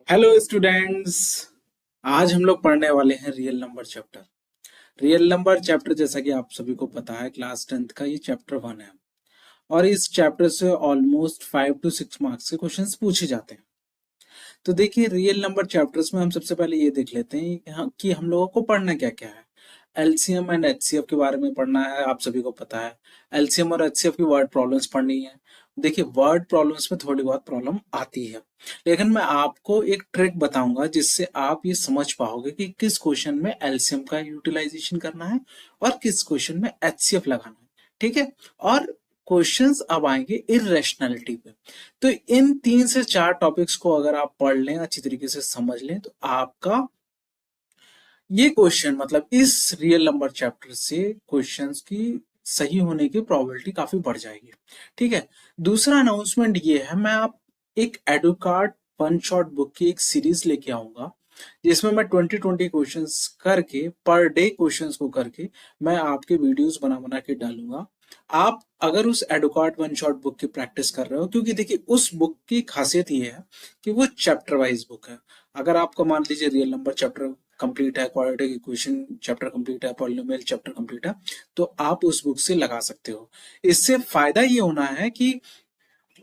Hello students. आज हम लोग पढ़ने वाले हैं real number chapter. Real number chapter जैसा कि आप सभी को पता है क्लास 10th का ये चैप्टर 1 है और इस चैप्टर से ऑलमोस्ट 5 to 6 मार्क्स के क्वेश्चंस पूछे जाते हैं। तो देखिए रियल नंबर चैप्टर्स में हम सबसे पहले ये देख लेते हैं कि हम लोगों को पढ़ना क्या क्या है। एलसीएम एंड एचसीएफ के बारे में पढ़ना है, आप सभी को पता है। एलसीएम और एचसीएफ की वर्ड प्रॉब्लम्स पढ़नी है। देखिए वर्ड प्रॉब्लम्स में थोड़ी बहुत प्रॉब्लम आती है, लेकिन मैं आपको एक ट्रिक बताऊंगा जिससे आप ये समझ पाओगे कि किस क्वेश्चन में एलसीएम का यूटिलाइजेशन करना है और किस क्वेश्चन में एचसीएफ लगाना है। ठीक है। और क्वेश्चंस अब आएंगे इरेशनैलिटी पे। तो इन 3 से 4 टॉपिक्स को अगर आप पढ़ लें, अच्छी तरीके से समझ लें, तो आपका ये क्वेश्चन मतलब इस रियल नंबर चैप्टर से क्वेश्चंस की सही होने की प्रोबेबिलिटी काफी बढ़ जाएगी। ठीक है। दूसरा अनाउंसमेंट ये है, मैं आप एक एडुकार्ड वन शॉट बुक की एक सीरीज लेके आऊंगा जिसमें मैं 20-20 क्वेश्चंस करके पर डे क्वेश्चंस को करके मैं आपके वीडियोस बना बना के डालूंगा। आप अगर उस एडुकार्ड वन शॉट बुक की प्रैक्टिस कर रहे हो, क्योंकि देखिए उस बुक की खासियत ये है कि वो चैप्टर वाइज बुक है। अगर आपको मान लीजिए रियल नंबर चैप्टर कंप्लीट है, क्वाड्रेटिक इक्वेशन चैप्टर कंप्लीट है, पॉलिनोमियल चैप्टर कंप्लीट है, तो आप उस बुक से लगा सकते हो। इससे फायदा ये होना है कि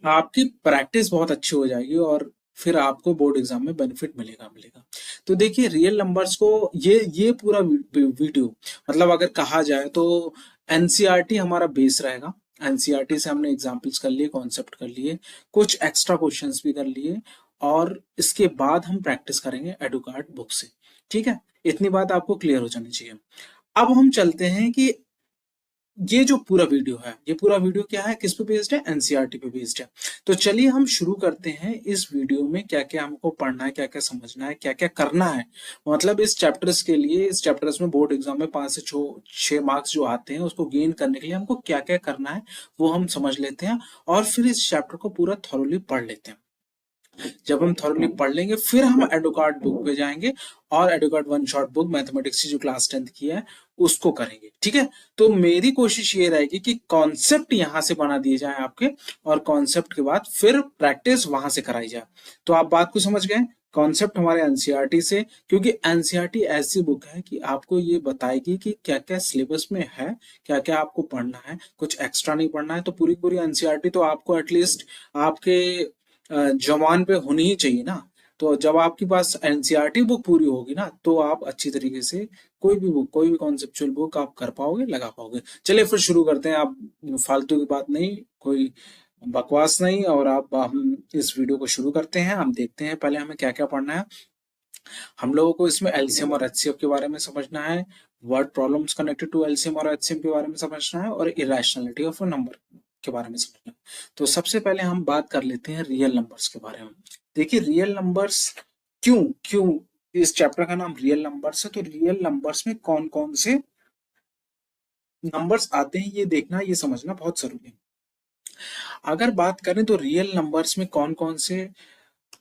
आपकी प्रैक्टिस बहुत अच्छी हो जाएगी और फिर आपको बोर्ड एग्जाम में बेनिफिट मिलेगा मिलेगा। तो देखिए रियल नंबर्स को ये पूरा वीडियो मतलब अगर कहा जाए तो एनसीईआरटी हमारा बेस रहेगा। एनसीईआरटी से हमने एग्जाम्पल्स कर लिए, कॉन्सेप्ट कर लिए, कुछ एक्स्ट्रा क्वेश्चंस भी कर लिए और इसके बाद हम प्रैक्टिस करेंगे एडुकार्ड बुक से। ठीक है। इतनी बात आपको क्लियर हो जानी चाहिए। अब हम चलते हैं कि ये जो पूरा वीडियो है, ये पूरा वीडियो क्या है, किस पे बेस्ड है, एनसीईआरटी पे बेस्ड है। तो चलिए हम शुरू करते हैं इस वीडियो में क्या क्या हमको पढ़ना है, क्या क्या समझना है, क्या क्या करना है। मतलब इस चैप्टर्स के लिए, इस चैप्टर्स में बोर्ड एग्जाम में 5 से 6 मार्क्स जो आते हैं उसको गेन करने के लिए हमको क्या क्या करना है वो हम समझ लेते हैं और फिर इस चैप्टर को पूरा थॉरोली पढ़ लेते हैं। जब हम थॉरोली पढ़ लेंगे फिर हम एडुकार्ड बुक पे जाएंगे और एडुकार्ड वन शॉट बुक मैथमेटिक्स की जो क्लास 10th की है उसको करेंगे। ठीक है। तो मेरी कोशिश ये रहेगी कि कॉन्सेप्ट यहां से बना दिए जाए आपके, और कॉन्सेप्ट के बाद फिर प्रैक्टिस वहां से कराई जाए। तो आप बात को समझ गए। कॉन्सेप्ट हमारे एनसीईआरटी से, क्योंकि एनसीईआरटी ऐसी बुक है कि आपको ये बताएगी कि क्या क्या सिलेबस में है, क्या क्या आपको पढ़ना है, कुछ एक्स्ट्रा नहीं पढ़ना है। तो पूरी पूरी एनसीईआरटी तो आपको एटलीस्ट आपके जवान पे होनी ही चाहिए ना। तो जब आपके पास एनसीईआरटी बुक पूरी होगी ना तो आप अच्छी तरीके से कोई भी बुक, कोई भी कॉन्सेप्चुअल बुक आप कर पाओगे, लगा पाओगे। चलिए फिर शुरू करते हैं। आप फालतू की बात नहीं, कोई बकवास नहीं, और आप हम इस वीडियो को शुरू करते हैं। हम देखते हैं पहले हमें क्या क्या पढ़ना है। हम लोगों को इसमें एलसीएम और एचसीएफ के बारे में समझना है, word problems connected to LCM और एचसीएम के बारे में समझना है और इरेशनैलिटी ऑफ अ नंबर के बारे में समझना है। तो सबसे पहले हम बात कर लेते हैं रियल नंबर्स के बारे में। देखिए रियल नंबर्स क्यों क्यों इस चैप्टर का नाम रियल नंबर्स है। तो रियल नंबर्स में कौन कौन से नंबर्स आते हैं ये देखना, ये समझना बहुत जरूरी है। अगर बात करें तो रियल नंबर्स में कौन कौन से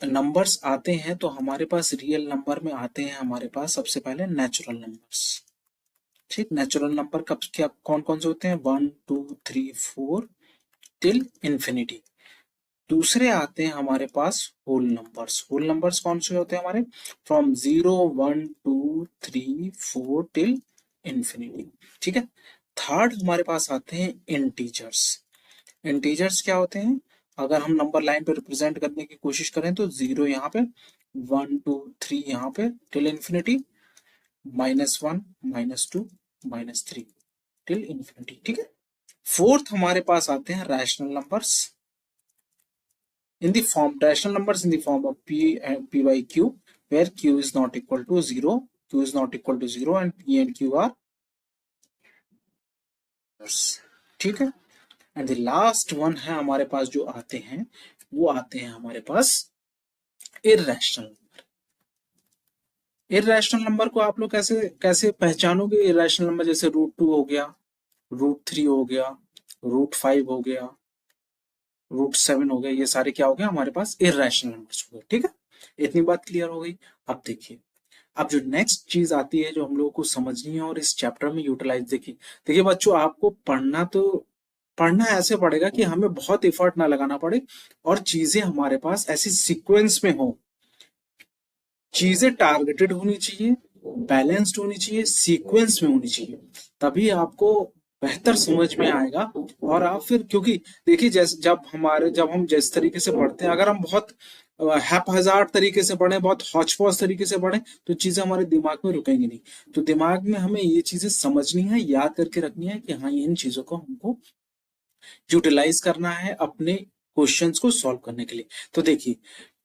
नंबर्स आते हैं, तो हमारे पास रियल नंबर में आते हैं हमारे पास सबसे पहले नेचुरल नंबर्स। ठीक, नेचुरल नंबर कब क्या कौन कौन से होते हैं, 1 2 3 4 टिल इंफिनिटी। दूसरे आते हैं हमारे पास होल नंबर्स। होल नंबर्स कौन से होते हैं हमारे, फ्रॉम 0 1 2 3 4 टिल इंफिनिटी। ठीक है। थर्ड हमारे पास आते हैं इंटीजर्स। इंटीजर्स क्या होते हैं, अगर हम नंबर लाइन पे रिप्रेजेंट करने की कोशिश करें तो 0 यहाँ पे, 1 2 3 यहाँ पे टिल इंफिनिटी, -1 -2 -3 टिल इंफिनिटी। ठीक है। फोर्थ हमारे पास आते हैं rational numbers in the form, rational numbers in the form of p by q, where q is not equal to 0, q is not equal to 0 and p and q are, ठीक है। And the last one है हमारे पास जो आते हैं, वो आते हैं हमारे पास इरेशनल नंबर। इरेशनल नंबर को आप लोग कैसे कैसे पहचानोगे। इरेशनल नंबर जैसे √2 हो गया, √3 हो गया, √5 हो गया, √7 हो गया, ये सारे क्या हो गया हमारे पास इरेशनल नंबर्स हो गए। ठीक है। इतनी बात क्लियर हो गई। अब देखिए, अब जो नेक्स्ट चीज आती है जो हम लोगों को समझनी है और इस चैप्टर में यूटिलाइज, देखिए देखिए बच्चों, आपको पढ़ना तो पढ़ना ऐसे पड़ेगा कि हमें बहुत एफर्ट ना लगाना पड़े और चीजें हमारे पास ऐसी सीक्वेंस में हो चीजें टारगेटेड होनी चाहिए, बैलेंस्ड होनी चाहिए, सीक्वेंस में होनी चाहिए, तभी आपको बेहतर समझ में आएगा। और आप फिर, क्योंकि देखिए जैसे जब हम जिस तरीके से पढ़ते हैं, अगर हम बहुत हैपहजार्ड तरीके से पढ़ें, बहुत हौच पौच तरीके से पढ़ें, तो चीजें हमारे दिमाग में रुकेंगी नहीं। तो दिमाग में हमें ये चीजें समझनी है, याद करके रखनी है कि हाँ, इन चीजों को हमको यूटिलाइज करना है अपने क्वेश्चंस को सॉल्व करने के लिए। तो देखिए,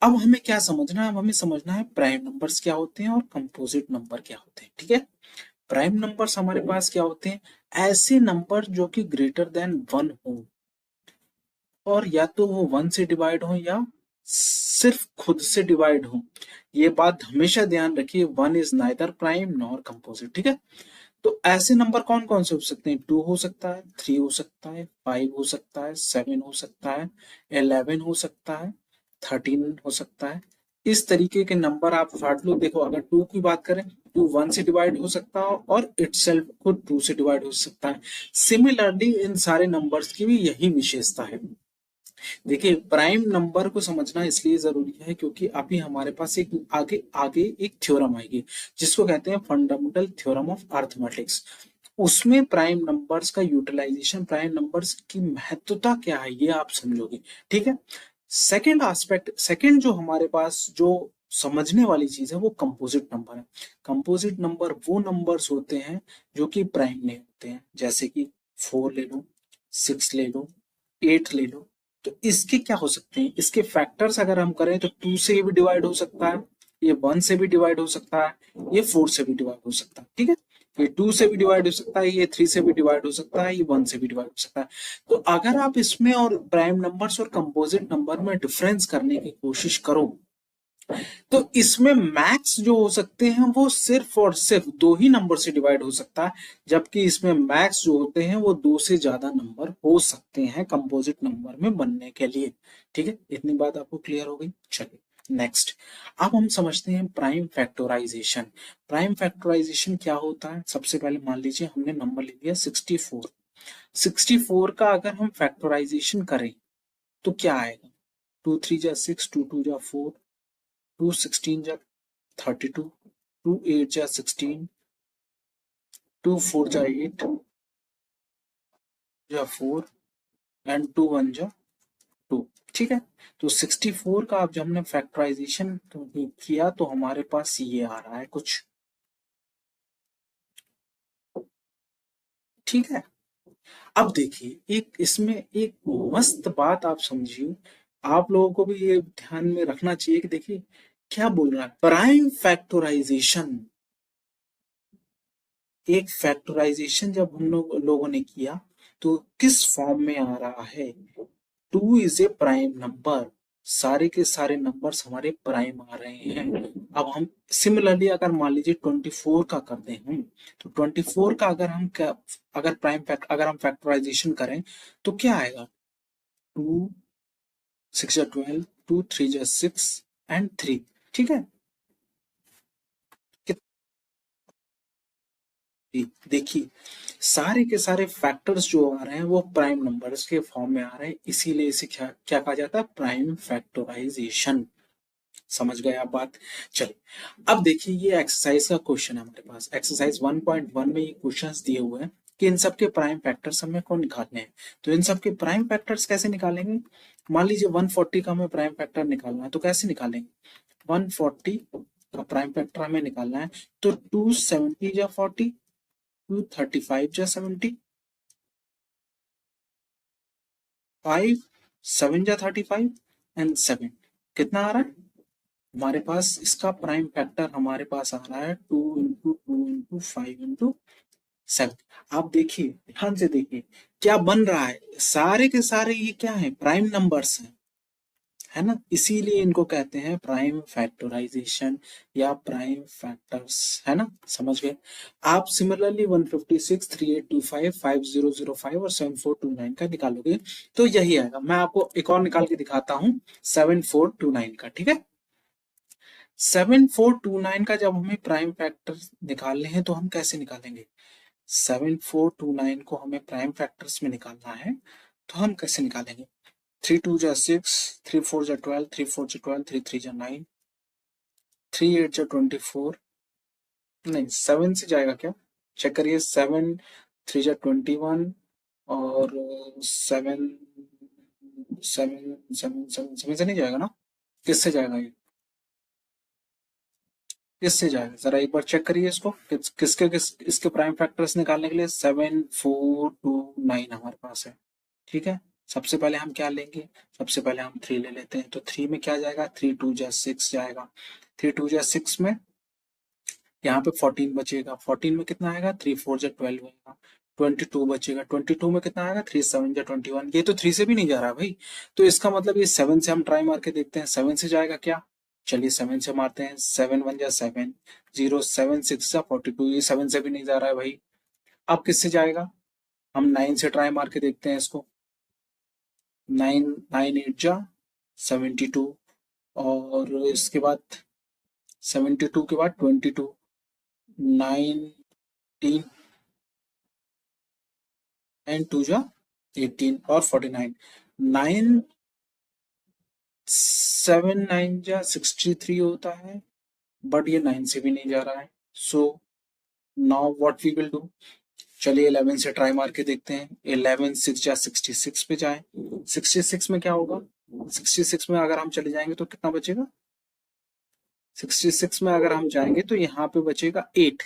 अब हमें क्या समझना है, अब हमें समझना है प्राइम नंबर्स क्या होते हैं और कंपोजिट नंबर क्या होते हैं। ठीक है, प्राइम नंबर्स हमारे पास क्या होते हैं, ऐसे नंबर जो कि ग्रेटर देन 1 हो, और या तो वो 1 से डिवाइड हो या सिर्फ खुद से डिवाइड हो। ये बात हमेशा ध्यान रखिए, 1 is neither prime nor composite. ठीक है, तो ऐसे नंबर कौन कौन से हो सकते हैं, 2 हो सकता है, 3 हो सकता है, 5 हो सकता है, 7 हो सकता है, 11 हो सकता है, 13 हो सकता है। इस तरीके के नंबर आप फाड़ लो। देखो, अगर 2 की बात करें, 2 1 से डिवाइड हो सकता है और इटसेल्फ खुद 2 से डिवाइड हो सकता है। सिमिलरली इन सारे नंबर्स की भी यही विशेषता है। देखिए, प्राइम नंबर को समझना इसलिए जरूरी है क्योंकि अभी हमारे पास एक आगे आगे एक थ्योरम आएगी, जिसको कहते हैं फंडामेंटल थ्योरम ऑफ अर्थमेटिक्स। उसमें प्राइम नंबर्स का यूटिलाइजेशन, प्राइम नंबर्स की महत्वता क्या है, ये आप समझोगे। ठीक है, सेकंड जो हमारे पास जो समझने वाली चीज है, वो कंपोजिट नंबर है। कंपोजिट नंबर वो नंबर्स होते हैं जो कि प्राइम नहीं होते हैं, जैसे कि 4 ले लो, 6 ले लो, 8 ले लो। तो इसके क्या हो सकते हैं, इसके फैक्टर्स अगर हम करें तो 2 से भी डिवाइड हो सकता है, ये 1 से भी डिवाइड हो सकता है, ये 4 से भी डिवाइड हो सकता है। ठीक है, ये 2 से भी डिवाइड हो सकता है, ये 3 से भी डिवाइड हो सकता है, ये 1 से भी डिवाइड हो सकता है। तो अगर आप इसमें और प्राइम नंबर्स और कंपोजिट नंबर में डिफरेंस करने की कोशिश करो, तो इसमें मैक्स जो हो सकते हैं वो सिर्फ और सिर्फ 2 ही नंबर से डिवाइड हो सकता है, जबकि इसमें मैक्स जो होते हैं वो 2 से ज्यादा नंबर हो सकते हैं कंपोजिट नंबर में बनने के लिए। ठीक है, इतनी बात आपको क्लियर हो गई। चलिए नेक्स्ट, अब हम समझते हैं प्राइम फैक्टराइजेशन। प्राइम फैक्टराइजेशन क्या होता है, सबसे पहले मान लीजिए हमने नंबर ले लिया 64। 64 का अगर हम फैक्टराइजेशन करें तो क्या आएगा, 2 3 जा 6, 2 2 जा 4, 2 16 जा 32, 2 8 जा 16, 2 4 जा 8 जा 4 एंड 2 1 जा 2। ठीक है, तो 64 का अब जब हमने फैक्टराइजेशन किया तो हमारे पास ये आ रहा है कुछ। ठीक है, अब देखिए, एक इसमें एक मस्त बात आप समझिए, आप लोगों को भी ये ध्यान में रखना चाहिए कि देखिए क्या बोल रहा है प्राइम फैक्टराइजेशन। एक फैक्टराइजेशन जब हम लोगों ने किया तो किस फॉर्म में आ रहा है, 2 इज ए प्राइम नंबर, सारे के सारे नंबर्स हमारे प्राइम आ रहे हैं। अब हम सिमिलरली अगर मान लीजिए 24 का कर दें हम, तो 24 का अगर हम अगर हम फैक्टराइजेशन करें तो क्या आएगा, 2 6 या 12, 2 3 या 6 एंड 3। ठीक है, देखिए सारे के सारे फैक्टर्स जो आ रहे हैं वो प्राइम नंबर्स के फॉर्म में आ रहे हैं, इसीलिए इसे क्या क्या कहा जाता है, प्राइम फैक्टराइजेशन। समझ गए आप बात। चलिए, अब देखिए ये एक्सरसाइज का क्वेश्चन है हमारे पास, एक्सरसाइज 1.1 में ये क्वेश्चंस दिए हुए हैं कि इन सब के प्राइम फैक्टर्स हमें कौन निकालने हैं। तो इन सब के प्राइम फैक्टर्स कैसे निकालेंगे, मान लीजिए 140 का हमें प्राइम फैक्टर निकालना है, तो कैसे निकालेंगे, 140 का प्राइम फैक्टर हमें निकालना है, तो 270 या 40, 235 या 70, 5 7 या 35 एंड 7। कितना आ रहा है हमारे पास, इसका प्राइम फैक्टर हमारे पास आ रहा है 2 into 2 into 5 into 7। आप देखिए, ध्यान से देखिए क्या बन रहा है, सारे के सारे ये क्या है, प्राइम नंबर्स हैं, है ना, इसीलिए इनको कहते हैं प्राइम फैक्टराइजेशन या प्राइम फैक्टर्स, है ना, समझ गए आप। सिमिलरली 156 3825 5005 और 7429 का निकालोगे तो यही आएगा। मैं आपको एक और निकाल के दिखाता हूं 7429 का। ठीक है, 7429 का जब हमें प्राइम फैक्टर निकालने हैं तो हम कैसे निकालेंगे, 7429 को हमें प्राइम फैक्टर्स में निकालना है, तो हम कैसे निकालेंगे, 3 2 जा 6, 3 4 जा 12, 3 4 जा 12, 3 3 जा 9, 3 8 जा 24, नहीं 7 से जाएगा क्या, चेक करिए। 7 3 जा 21 और 7 7 7 7 7 से नहीं जाएगा ना, किससे जाएगा ये, किससे जाएगा जरा एक बार चेक करिए इसको, इसके प्राइम फैक्टर्स निकालने के लिए 7 4 2 9 हमारे पास है। ठीक है, सबसे पहले हम क्या लेंगे, सबसे पहले हम 3 ले लेते हैं, तो 3 में क्या जाएगा, 3 2 जा 6 जाएगा, 3 2 जा 6 में यहाँ पे 14 बचेगा, 14 में कितना आएगा, 3 4 जा 12 आएगा, 22 बचेगा, 22 में कितना आएगा, 3 7 जा 21, ये तो 3 से भी नहीं जा रहा भाई, तो इसका मतलब ये 7 से हम ट्राई मार के देखते हैं, 7 से जाएगा क्या, चलिए 7 से मारते हैं, 7 1 जा 7, 0 7 6 जा 42, ये 7 से भी नहीं जा रहा है भाई। अब किससे जाएगा, हम 9 से ट्राई मार के देखते हैं इसको, 9 9 8 जा 72, और इसके बाद 72 के बाद 22, 19 एंड 2 जा 18 और 49, 9 7 9 जा 63 होता है, बट ये 9 से भी नहीं जा रहा है, so now what we will do, चलिए 11 से ट्राई मार के देखते हैं, 11 6 जा 66 पे जाए, 66 में क्या होगा, 66 में अगर हम चले जाएंगे तो कितना बचेगा, 66 में अगर हम जाएंगे तो यहाँ पे बचेगा 8,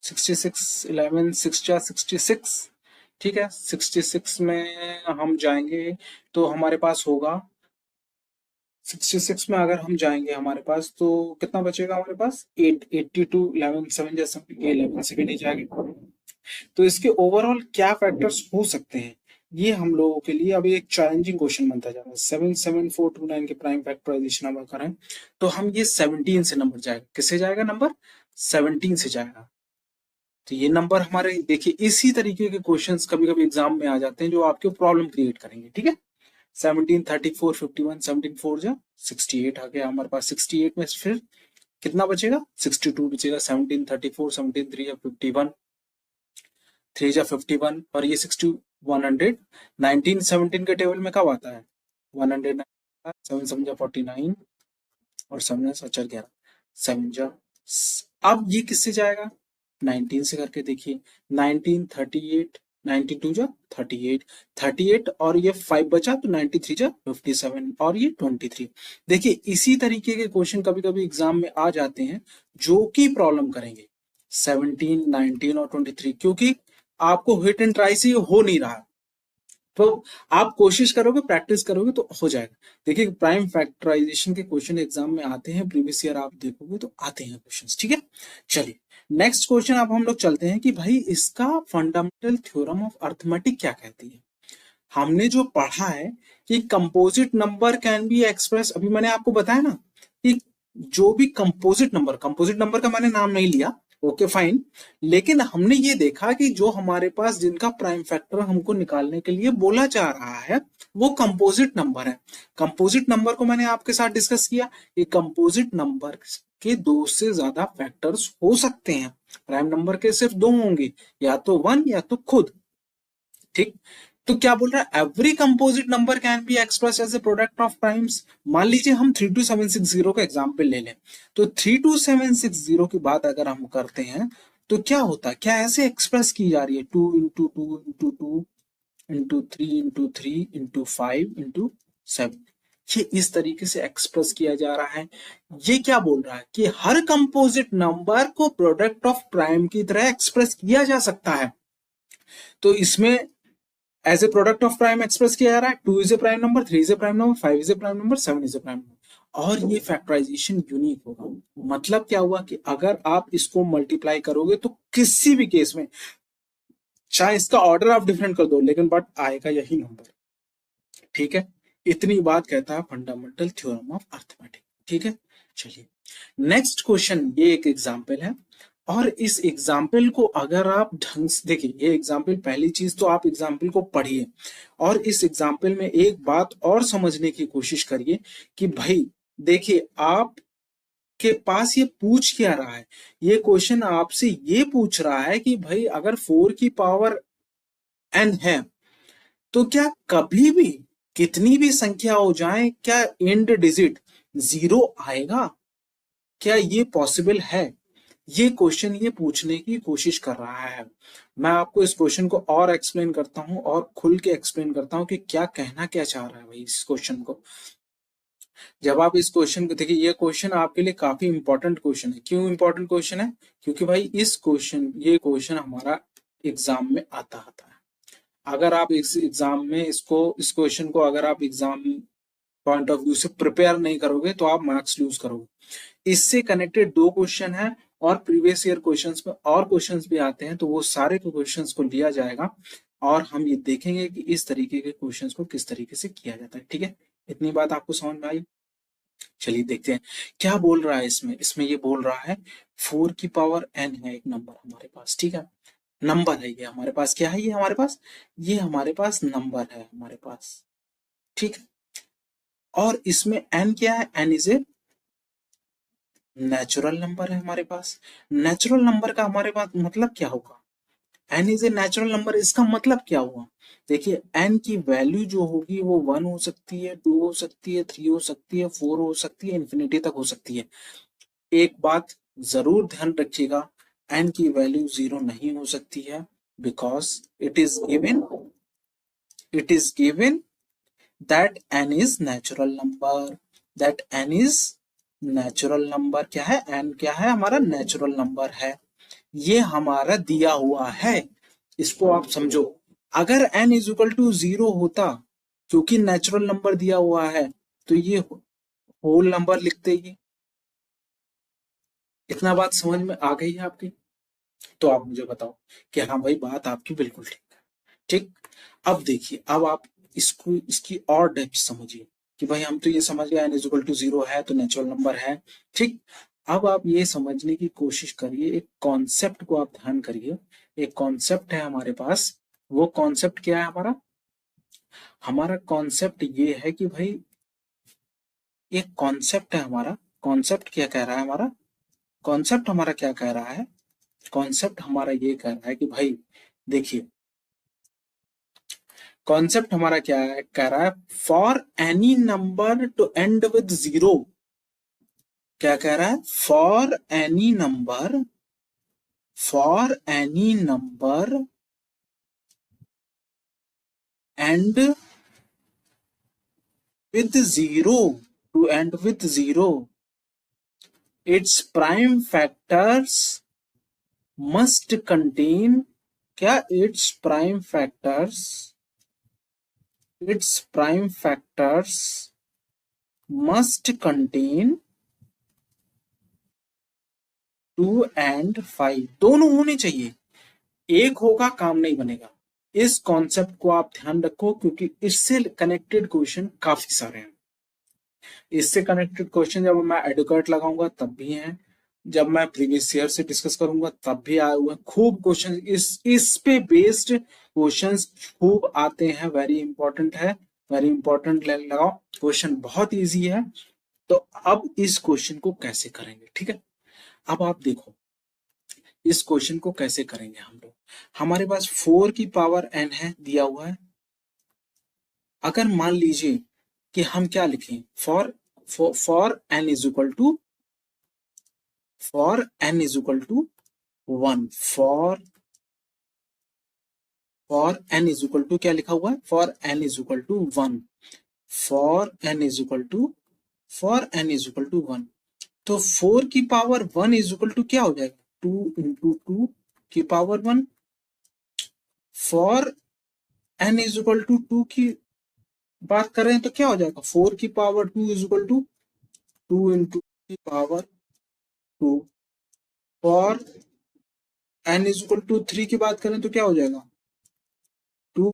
66 11 6 जा 66, ठीक है, 66 में हम जाएंगे तो हमारे पास होगा, 66 में अगर हम जाएंगे हमारे पास तो कितना बचेगा हमारे पास, 8 82, 11 7 जैसा 11 से भी नहीं जाएगा, तो इसके ओवरऑल क्या फैक्टर्स हो सकते हैं, ये हम लोगों के लिए अभी एक चैलेंजिंग क्वेश्चन बनता जा रहा है। 7 7 4 2 9 के प्राइम फैक्टराइजेशन हम करें तो हम ये 17 से नंबर जाएगा, किससे जाएगा नंबर, 17 से जाएगा, तो ये नंबर हमारे देखिए इसी तरीके के क्वेश्चंस कभी कभी एग्जाम में आ जाते हैं जो आपके प्रॉब्लम क्रिएट करेंगे, ठीक है। 17 34 51, 17 4 जा 68 आ गया हमारे पास, 68 में फिर कितना बचेगा, 62 बचेगा, 17 34 17 3 या 51, 3 जा 51 और ये 60 100, 19 17 के टेबल में कब आता है, 100, 7 7 जा 49 और 7 7 11, 7 जा, अब ये किससे जाएगा, 19 से करके देखिए, 19 38, 92 जा 38, 38 और ये 5 बचा तो 93 जा 57 और ये 23, देखिए इसी तरीके के क्वेश्चन कभी कभी एग्जाम में आ जाते हैं जो कि प्रॉब्लम करेंगे 17 19 और 23, क्योंकि आपको हिट एंड ट्राई से ये हो नहीं रहा, तो आप कोशिश करोगे प्रैक्टिस करोगे तो हो जाएगा। देखिए प्राइम फैक्टराइजेशन के क्वेश्चन एग्जाम में आते हैं, प्रीवियस ईयर आप देखोगे तो आते हैं क्वेश्चंस, ठीक है। चलिए नेक्स्ट क्वेश्चन अब हम लोग चलते हैं कि भाई इसका फंडामेंटल थ्योरम ऑफ अर्थमेटिक क्या कहती है। हमने जो पढ़ा है कि composite number can be express, अभी मैंने आपको बताया ना कि जो भी कंपोजिट नंबर का मैंने नाम नहीं लिया, ओके फाइन, लेकिन हमने ये देखा कि जो हमारे पास जिनका प्राइम फैक्टर हमको निकालने के लिए बोला जा रहा है वो कंपोजिट नंबर है। कंपोजिट नंबर को मैंने आपके साथ डिस्कस किया कि कंपोजिट नंबर के 2 से ज्यादा फैक्टर्स हो सकते हैं, प्राइम नंबर के सिर्फ 2 होंगे, या तो 1 या तो खुद, ठीक। तो क्या बोल रहा है, every composite number can be express as a product of primes. मान लीजिए हम 32760 का एग्जांपल ले लें, तो 32760 की बात अगर हम करते हैं तो क्या होता है, क्या ऐसे एक्सप्रेस की जा रही है, 2 into 2 into 2 into 3 into 3 into 5 into 7, ये इस तरीके से एक्सप्रेस किया जा रहा है। ये क्या बोल रहा है कि हर कंपोजिट नंबर को प्रोडक्ट ऑफ प्राइम की तरह एक्सप्रेस किया जा सकता है, तो इसमें as a product of prime express किया जा रहा है, 2 is a prime number, 3 is a prime number, 5 is a prime number, 7 is a prime number, और ये फैक्टराइजेशन यूनिक होगा। मतलब क्या हुआ कि अगर आप इसको मल्टीप्लाई करोगे तो किसी भी केस में चाहे इसका ऑर्डर आप डिफरेंट कर दो लेकिन बट आएगा यही नंबर, ठीक है। इतनी बात कहता है फंडामेंटल थ्योरम ऑफ अर्थमेटिक, ठीक है। चलिए नेक्स्ट क्वेश्चन, ये एक एग्जाम्पल है और इस एग्जाम्पल को अगर आप ढंग से देखिए, ये एग्जाम्पल, पहली चीज तो आप एग्जाम्पल को पढ़िए और इस एग्जाम्पल में एक बात और समझने की कोशिश करिए कि भाई देखिए आप के पास ये पूछ क्या रहा है, ये क्वेश्चन आपसे ये पूछ रहा है कि भाई अगर 4 की पावर n है तो क्या कभी भी कितनी भी संख्या हो जाए, क्या एंड डिजिट जीरो आएगा? क्या ये पॉसिबल है? ये क्वेश्चन ये पूछने की कोशिश कर रहा है। मैं आपको इस क्वेश्चन को और एक्सप्लेन करता हूँ और खुल के एक्सप्लेन करता हूँ कि क्या कहना क्या चाह रहा है भाई इस क्वेश्चन को। जब आप इस क्वेश्चन को देखिए, ये क्वेश्चन आपके लिए काफी इंपॉर्टेंट क्वेश्चन है। क्यों इंपॉर्टेंट क्वेश्चन है? क्योंकि भाई ये क्वेश्चन हमारा एग्जाम में आता है। अगर आप इस एग्जाम में इस क्वेश्चन को अगर आप एग्जाम पॉइंट ऑफ व्यू से प्रिपेयर नहीं करोगे तो आप मार्क्स लूज करोगे। इससे कनेक्टेड दो क्वेश्चन है और प्रीवियस ईयर क्वेश्चंस में और क्वेश्चंस भी आते हैं, तो वो सारे क्वेश्चंस को लिया जाएगा और हम ये देखेंगे कि इस तरीके के क्वेश्चंस को किस तरीके से किया जाता है। ठीक है, इतनी बात आपको समझ में आई? चलिए देखते हैं क्या बोल रहा है इसमें। इसमें ये बोल रहा है 4 की पावर n है एक नंबर हमारे पास। ठीक है, नंबर है ये हमारे पास। क्या है ये हमारे पास नंबर है हमारे पास। ठीक है, और इसमें n क्या है? n is a natural number है हमारे पास। नेचुरल नंबर का हमारे पास मतलब क्या होगा? n is a natural number, इसका मतलब क्या हुआ? देखिए, n की वैल्यू जो होगी वो 1 हो सकती है, 2 हो सकती है, 3 हो सकती है, 4 हो सकती है, इंफिनिटी तक हो सकती है। एक बात जरूर ध्यान रखिएगा, n की वैल्यू 0 नहीं हो सकती है, because it is given that n is natural number, that n is natural number. क्या है? n क्या है? हमारा नेचुरल नंबर है। ये हमारा दिया हुआ है, इसको आप समझो। अगर n इज इक्वल टू 0 होता, क्योंकि नेचुरल नंबर दिया हुआ है, तो ये होल नंबर लिखते ही। इतना बात समझ में आ गई है आपकी? तो आप मुझे बताओ कि हाँ भाई, बात आपकी बिल्कुल ठीक है। ठीक, अब देखिए, अब आप इसको इसकी और डेप्थ समझिए कि भाई हम तो ये समझ गए n इज इक्वल टू 0 है तो नेचुरल नंबर है। ठीक, अब आप ये समझने की कोशिश करिए, एक कॉन्सेप्ट को आप ध्यान करिए। एक कॉन्सेप्ट है हमारे पास। वो कॉन्सेप्ट क्या है हमारा? हमारा कॉन्सेप्ट ये है कि भाई, एक कॉन्सेप्ट है हमारा। कॉन्सेप्ट क्या कह रहा है हमारा? कॉन्सेप्ट हमारा क्या कह रहा है? कॉन्सेप्ट हमारा ये कह रहा है कि भाई देखिए, कॉन्सेप्ट हमारा क्या है, कह रहा है for any number to end with 0। क्या कह रहा है? For any number end with 0, to end with 0, its prime factors must contain. क्या? Its prime factors must contain 2 and 5, दोनों होने चाहिए। एक होगा काम नहीं बनेगा। इस कॉन्सेप्ट को आप ध्यान रखो, क्योंकि इससे कनेक्टेड क्वेश्चन काफी सारे हैं। इससे कनेक्टेड क्वेश्चन जब मैं एडुकेट लगाऊंगा तब भी हैं, जब मैं प्रीवियस ईयर से डिस्कस करूंगा तब भी आए हुए हैं। खूब क्वेश्चन इस पे बेस्ड क्वेश्चंस खूब आते हैं। वेरी इंपॉर्टेंट है, वेरी इंपॉर्टेंट लगाओ। क्वेश्चन बहुत इजी है। तो अब इस क्वेश्चन को कैसे करेंगे? ठीक है, अब आप देखो इस क्वेश्चन को कैसे करेंगे हम लोग। हमारे पास 4 की पावर n है दिया हुआ है। अगर मान लीजिए कि हम क्या लिखें, for n is equal to for n is equal to 1, for n is equal to क्या लिखा हुआ है? For n is equal to 1, for n is equal to for n is equal to 1। तो 4 की पावर 1 इज इक्वल टू क्या हो जाएगा? 2 into 2 की power 1। For n is equal to 2 की बात कर रहे हैं तो क्या हो जाएगा? 4 की power 2 is equal to 2 into 2 की पावर 2। और n इज इक्वल टू 3 की बात करें तो क्या हो जाएगा? 2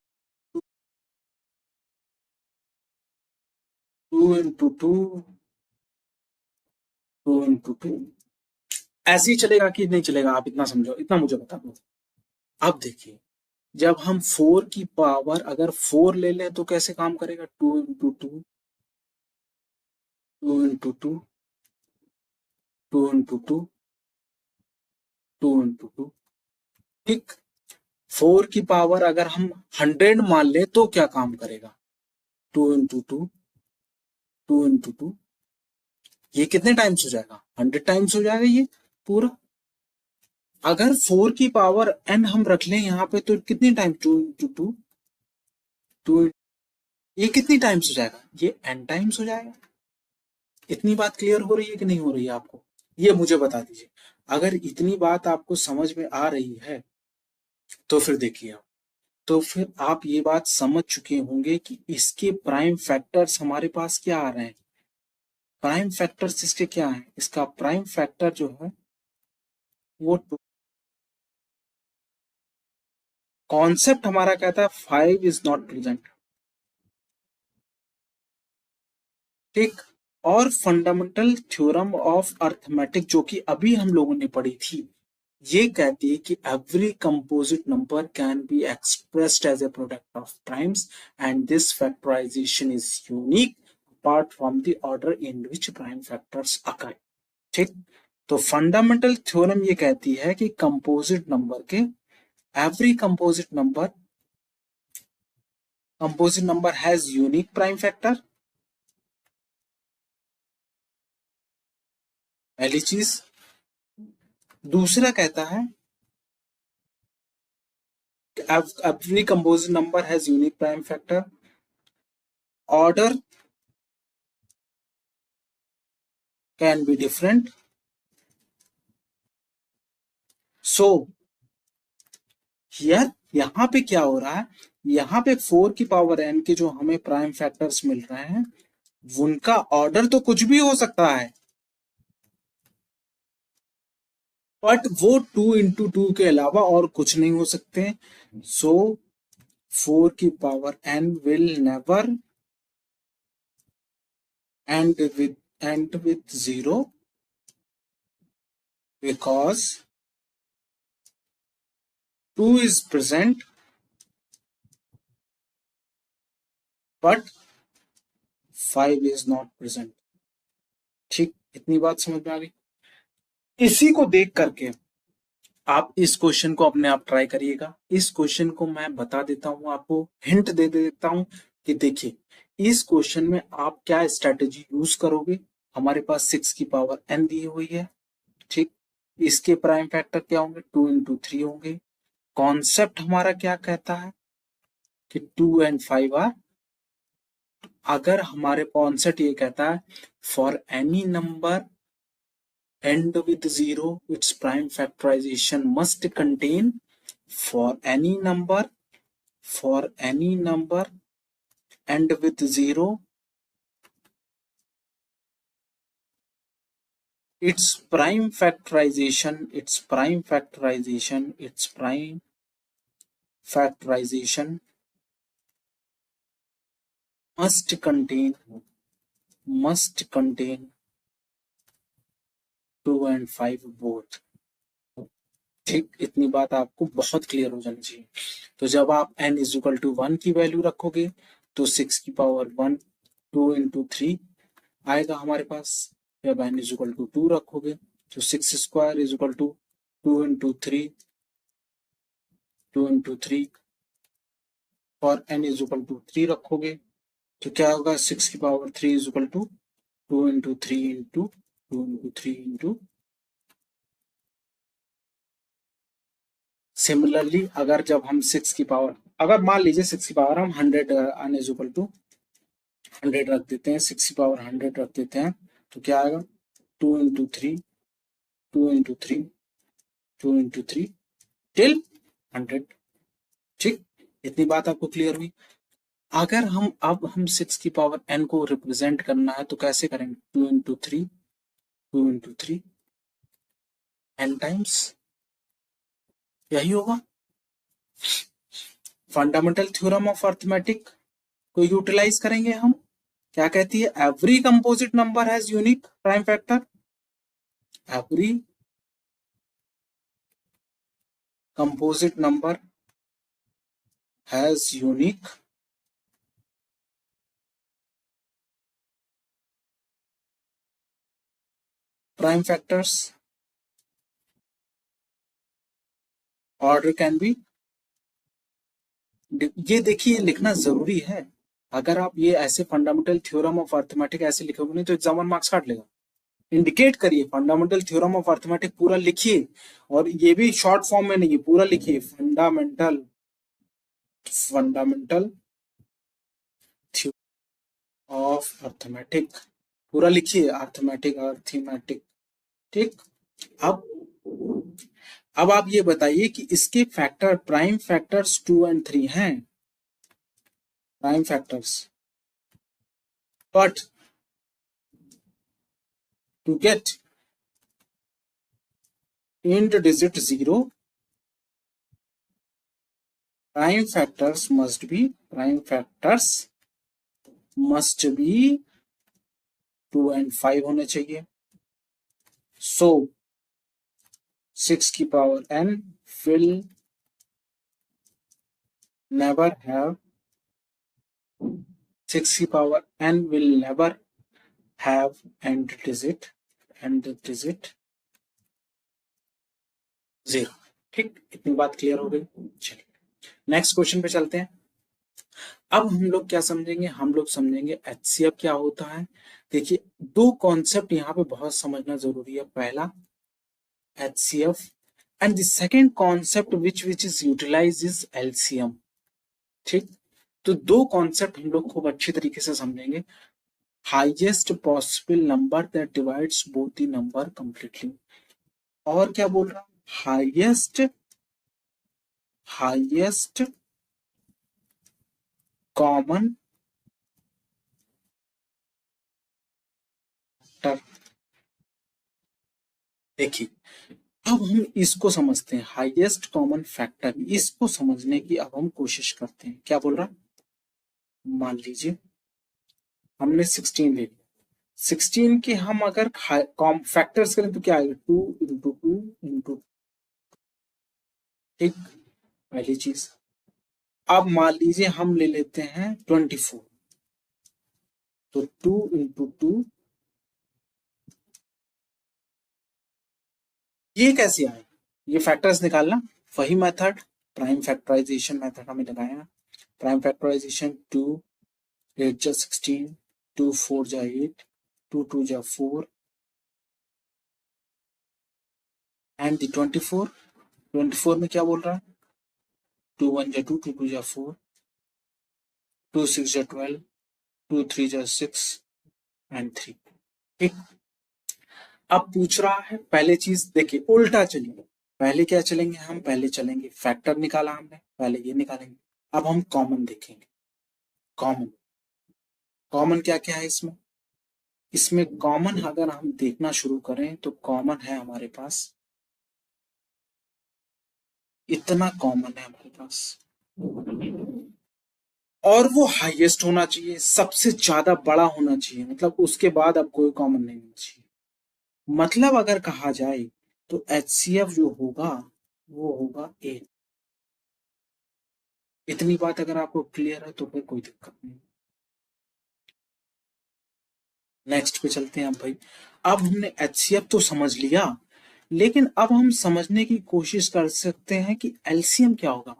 into 2 ऐसे ही चलेगा कि नहीं चलेगा? आप इतना समझो, इतना मुझे बता दो। अब देखिए, जब हम 4 की पावर अगर 4 ले लें तो कैसे काम करेगा? 2 into 2, 2 into 2, 2 into 2, 2 into 2। ठीक, 4 की पावर अगर हम 100 मान ले तो क्या काम करेगा? To into two, to into to, ये कितने टाइम्स हो जाएगा? 100 टाइम्स हो जाएगा ये पूरा। अगर 4 की पावर n हम रख लें यहाँ पे तो कितनी time? Two into two, two, ये कितनी टाइम्स हो जाएगा? ये n टाइम्स हो जाएगा। इतनी बात क्लियर हो रही है कि नहीं हो रही है आपको? ये मुझे बता दीजिए। अगर इतनी बात आपको समझ में आ रही है तो फिर देखिए आप, तो फिर आप ये बात समझ चुके होंगे कि इसके प्राइम फैक्टर्स हमारे पास क्या आ रहे हैं। प्राइम फैक्टर्स इसके क्या है? इसका प्राइम फैक्टर जो है वो कॉन्सेप्ट हमारा कहता है 5 इज नॉट प्रेजेंट। ठीक। और फंडामेंटल थ्योरम ऑफ अर्थमेटिक जो कि अभी हम लोगों ने पढ़ी थी, ये कहती है कि every composite number can be expressed as a product of primes and this factorization is unique apart from the order in which prime factors occur. ठीक। तो फंडामेंटल थ्योरम ये कहती है कि कंपोजिट नंबर के every composite number has unique prime factor, पहली चीज। दूसरा कहता है every composite number has unique prime factor, order can be different, so here यहाँ पे क्या हो रहा है? यहाँ पे 4 की पावर n के जो हमें प्राइम फैक्टर्स मिल रहे हैं उनका ऑर्डर तो कुछ भी हो सकता है, बट वो 2 इंटू टू के अलावा और कुछ नहीं हो सकते। सो 4 की power n will never end with 0 because 2 is present but 5 is not present। ठीक, इतनी बात समझ में आ गई? इसी को देख करके आप इस क्वेश्चन को अपने आप ट्राई करिएगा। इस क्वेश्चन को मैं बता देता हूं, आपको हिंट दे देता हूं कि देखिए इस क्वेश्चन में आप क्या स्ट्रेटेजी यूज करोगे। हमारे पास 6 की पावर n दी हुई है। ठीक। इसके प्राइम फैक्टर क्या होंगे? 2 इंटू 3 होंगे। कॉन्सेप्ट हमारा क्या कहता है कि 2 एंड 5 आर, अगर हमारे कॉन्सेप्ट ये कहता है for any number end with 0 its prime factorization must contain, for any number end with 0 its prime factorization must contain 2 and 5 both। ठीक, इतनी बात आपको बहुत क्लियर हो जानी चाहिए। तो जब आप n इज इक्वल टू 1 की वैल्यू रखोगे तो 6 की पावर 1 2 इंटू 3 आएगा हमारे पास। जब n इज इक्वल टू 2 रखोगे तो 6 square is equal to 2 into 3, 2 into 3 और n इज इक्वल टू 3 रखोगे तो क्या होगा? 6 की power 3 is equal to 2 into 3 into 2 into 3 into. Similarly अगर जब हम 6 की पावर, अगर मान लीजिए 6 की पावर हम 100 n इज इक्वल टू 100 रख देते हैं, 6 की पावर 100 रख देते हैं तो क्या आएगा? 2 इंटू 3, 2 इंटू 3, 2 इंटू 3 टिल 100। ठीक, इतनी बात आपको क्लियर हुई? अगर हम 6 की पावर n को रिप्रेजेंट करना है तो कैसे करेंगे? 2 इंटू 3, 2 इंटू 3 n टाइम्स, यही होगा। फंडामेंटल थ्योरम ऑफ अर्थमेटिक को यूटिलाइज करेंगे हम। क्या कहती है? Every composite number has unique prime factor, every composite number has unique prime factors, order can be, ये देखिए लिखना जरूरी है। अगर आप ये ऐसे फंडामेंटल थ्योरम ऑफ अर्थमेटिक ऐसे लिखोगे नहीं तो एग्जाम 1 मार्क्स काट लेगा। इंडिकेट करिए, फंडामेंटल थ्योरम ऑफ अर्थमेटिक पूरा लिखिए, और ये भी शॉर्ट फॉर्म में नहीं है, पूरा लिखिए, फंडामेंटल फंडामेंटल ऑफ अर्थमेटिक, पूरा लिखिए, अर्थमेटिक अर्थमेटिक। ठीक। अब अब आप ये बताइए कि इसके फैक्टर, प्राइम फैक्टर्स 2 और 3 हैं, prime factors, but to get int digit 0, prime factors must be 2 and 5 होने चाहिए। So 6 की power n will never have 6 की power n will never have end digit 0। ठीक, इतनी बात क्लियर हो गई। चलिए नेक्स्ट क्वेश्चन पे चलते हैं। अब हम लोग क्या समझेंगे, हम लोग समझेंगे एचसीएफ क्या होता है। देखिए दो कॉन्सेप्ट यहाँ पे बहुत समझना जरूरी है। पहला HCF and the second concept which is utilized is LCM। ठीक, तो दो कॉन्सेप्ट हम लोग खूब अच्छी तरीके से समझेंगे। Highest possible number that divides both the number completely, और क्या बोल रहा हूं, हाईएस्ट कॉमन फैक्टर। देखिए अब हम इसको समझते हैं, हाईएस्ट कॉमन फैक्टर, इसको समझने की अब हम कोशिश करते हैं। क्या बोल रहा, मान लीजिए हमने 16 ले लिया, 16 के हम अगर फैक्टर्स करें तो क्या आएगा, 2 इंटू 2 इंटू, ठीक, पहली चीज। अब मान लीजिए हम ले लेते हैं 24, तो 2 इंटू 2, ये कैसे आए, ये फैक्टर्स निकालना, वही मेथड, प्राइम फैक्टराइजेशन मेथड हमें लगाया। प्राइम फैक्टराइजेशन 2 8 जा 16, 2 4 जा 8, 2 2 जा 4 एंड द 24 में क्या बोल रहा है, 2 1 जा 2, 2 2 जा 4, 2 6 जा 12, 2 3 जा 6 एंड 3। ठीक, अब पूछ रहा है पहले चीज, देखिए उल्टा चलिए, पहले क्या चलेंगे हम, पहले चलेंगे फैक्टर निकाला हमने, पहले ये निकालेंगे। अब हम कॉमन देखेंगे, कॉमन, कॉमन क्या क्या है इसमें, इसमें कॉमन अगर हम देखना शुरू करें तो कॉमन है हमारे पास, इतना कॉमन है हमारे पास, और वो हाईएस्ट होना चाहिए, सबसे ज्यादा बड़ा होना चाहिए, मतलब उसके बाद अब कोई कॉमन नहीं होना चाहिए। मतलब अगर कहा जाए तो HCF जो होगा वो होगा 8। इतनी बात अगर आपको क्लियर है तो फिर कोई दिक्कत नहीं। नेक्स्ट पे चलते हैं अब भाई। अब हमने HCF तो समझ लिया, लेकिन अब हम समझने की कोशिश कर सकते हैं कि LCM क्या होगा।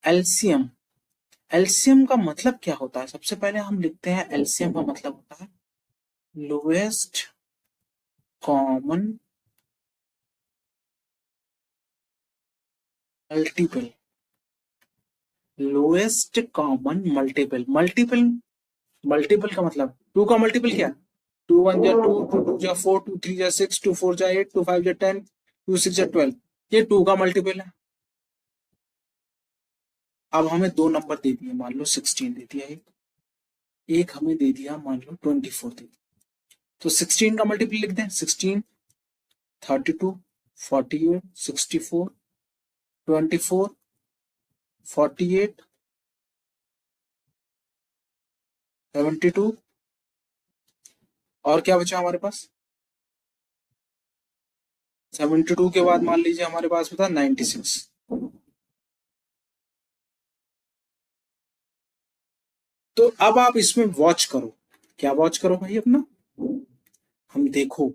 LCM, LCM का मतलब क्या होता है, सबसे पहले हम लिखते हैं LCM का मतलब होता है lowest common multiple, lowest common multiple, multiple का मतलब 2 का मल्टीपल क्या, 2 1 जा 2, 2 2 जा 4, 2 3 जा 6, 2 4 जा 8, 2 5 जा 10, 2 6 जा 12, ये 2 का मल्टीपल है। अब हमें दो नंबर दे दिए, मान लो 16 दे दिया, एक हमें दे दिया मान लो 24 दे दिया, तो 16 का मल्टीपल लिख दें, 16 32 48 64 24 48 72, और क्या बचा हमारे पास, 72 के बाद मान लीजिए हमारे पास बता 96। तो अब आप इसमें वॉच करो, क्या वॉच करो भाई अपना, हम देखो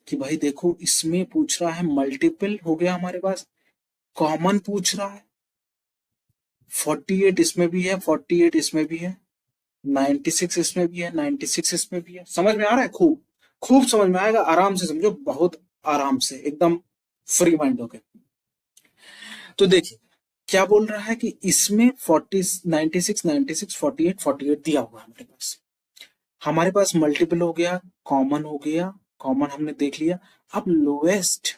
कि भाई देखो इसमें पूछ रहा है मल्टीपल हो गया हमारे पास, कॉमन पूछ रहा है, 48 इसमें भी है, 48 इसमें भी है, 96 इसमें भी है, 96 इसमें भी है। समझ में आ रहा है? खूब खूब समझ में आएगा, आराम से समझो, बहुत आराम से, एकदम फ्री माइंड होके। तो देखिए क्या बोल रहा है कि इसमें 40 96 96 48 48 दिया हुआ है हमारे पास। हमारे पास मल्टीपल हो गया, कॉमन हो गया, कॉमन हमने देख लिया। अब लोएस्ट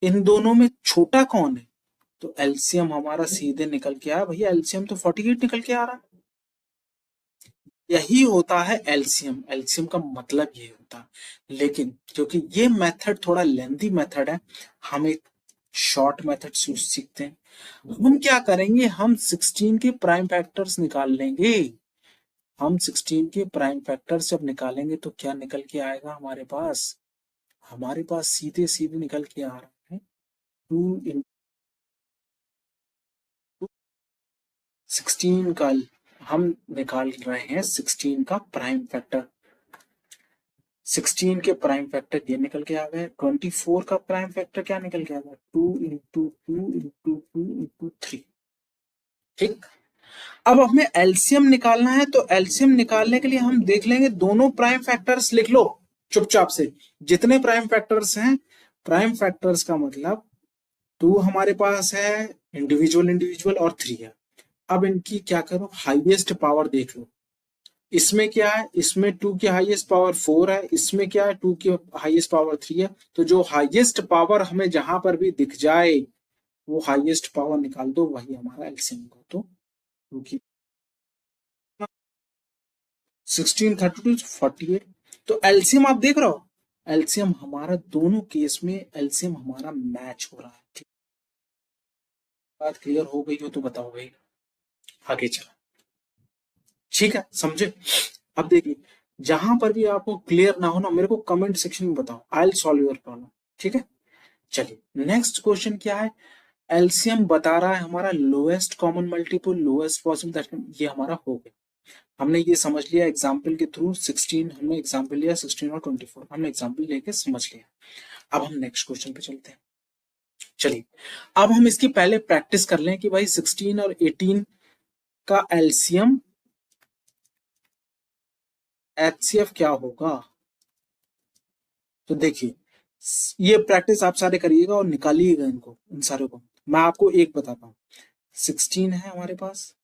इन दोनों में छोटा कौन है? तो एलसीएम हमारा सीधे निकल के आया भैया, एलसीएम तो 48 निकल के आ रहा है। यही होता है एलसीएम। एलसीएम का मतलब ये होता है, लेकिन क्योंकि ये मेथड थोड़ा लेंथी मेथड है, हम एक शॉर्ट मेथड सीखते हैं। हम क्या करेंगे, हम 16 के प्राइम फैक्टर्स निकाल लेंगे। हम 16 के प्राइम फैक्टर्स जब निकालेंगे तो क्या निकल के आएगा हमारे पास? हमारे पास सीधे सीधे निकल के आ रहा है 2 16 का हम निकाल रहे हैं 16 का प्राइम फैक्टर। 16 के प्राइम फैक्टर ये निकल के आ गए। 24 का प्राइम फैक्टर क्या निकल के आ गया? 2 × 2 × 2 × 3। ठीक। अब हमें एलसीएम निकालना है, तो एलसीएम निकालने के लिए हम देख लेंगे, दोनों प्राइम फैक्टर्स लिख लो चुपचाप से, जितने प्राइम फैक्टर्स हैं। प्राइम फैक्टर्स का मतलब 2 हमारे पास है, इंडिविजुअल इंडिविजुअल, और 3 है। अब इनकी क्या करो, हाईएस्ट पावर देख लो। इसमें क्या है, इसमें 2 की हाईएस्ट पावर 4 है, इसमें क्या है, 2 की हाईएस्ट पावर 3 है। तो जो हाईएस्ट पावर हमें जहां पर भी दिख जाए वो हाईएस्ट पावर निकाल दो, वही हमारा एलसीएम हो। तो 2 की 16 32 48। तो एलसीएम आप देख रहे हो, एलसीएम हमारा दोनों केस में एलसीएम हमारा मैच हो रहा है। ठीक, बात क्लियर हो गई हो तो बताओ भाई, आगे चला। ठीक है, समझे? अब देखिए, जहां पर भी आपको क्लियर ना हो ना, मेरे को कमेंट सेक्शन में बताओ, I will solve your problem. ठीक है, चलिए नेक्स्ट क्वेश्चन क्या है। एलसीएम बता रहा है हमारा lowest common multiple, lowest possible, ये हमारा हो गया। हमने ये समझ लिया एग्जाम्पल के थ्रू। 16 हमने एग्जाम्पल लिया, 16 और 24 हमने एग्जाम्पल लेके समझ लिया। अब हम नेक्स्ट क्वेश्चन पे चलते हैं। चलिए, अब हम इसकी पहले प्रैक्टिस कर लें कि भाई 16 और 18 का एलसीएम एचसीएफ क्या होगा। तो देखिए, ये प्रैक्टिस आप सारे करिएगा और निकालिएगा इनको, इन सारे को। मैं आपको एक बताता हूं, 16 है हमारे पास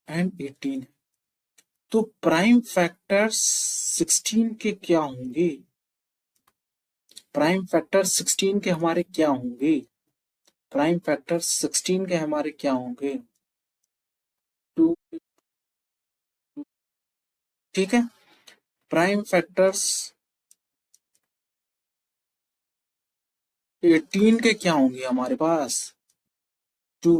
एंड 18 है, तो प्राइम फैक्टर्स 16 के क्या होंगे? प्राइम फैक्टर 16 के हमारे क्या होंगे? प्राइम फैक्टर 16 के हमारे क्या होंगे? 2। ठीक है, प्राइम फैक्टर्स 18 के क्या होंगे हमारे पास? 2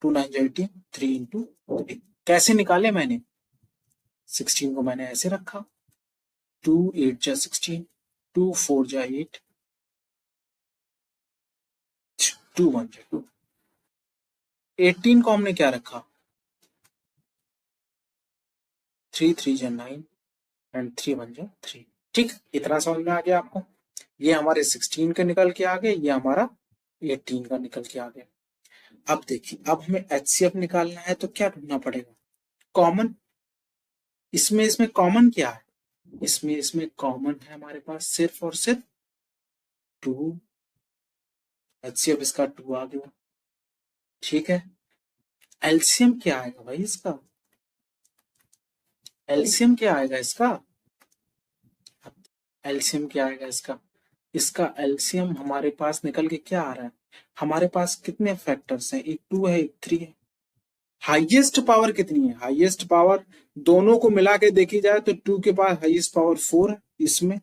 2 9 18, 3 × 3। कैसे निकाले मैंने? 16 को मैंने ऐसे रखा, 2 8 जा 16, 2 4 जा 8, 2 1 जा 2। 18 को हमने क्या रखा? 3 3 जा 9 एंड 3 1 जा 3। ठीक, इतना समझ में आ गया आपको? ये हमारे 16 का निकल के आ गए, ये हमारा 18 का निकल के आ गया। अब देखिए, अब हमें एचसीएफ निकालना है तो क्या ढूंढना पड़ेगा? कॉमन। इसमें कॉमन क्या है? इसमें कॉमन है हमारे पास सिर्फ और सिर्फ 2। एचसीएफ इसका 2 आ गया। ठीक है, एलसीएम क्या आएगा भाई इसका? एलसीएम क्या आएगा इसका? एलसीएम क्या आएगा इसका? इसका एलसीएम हमारे पास निकल के क्या आ रहा है? हमारे पास कितने फैक्टर्स हैं? एक 2 है, एक 3 है। हाईएस्ट पावर कितनी है? हाईएस्ट पावर दोनों को मिला के देखी जाए तो 2 के पास हाईएस्ट पावर 4 है, इसमें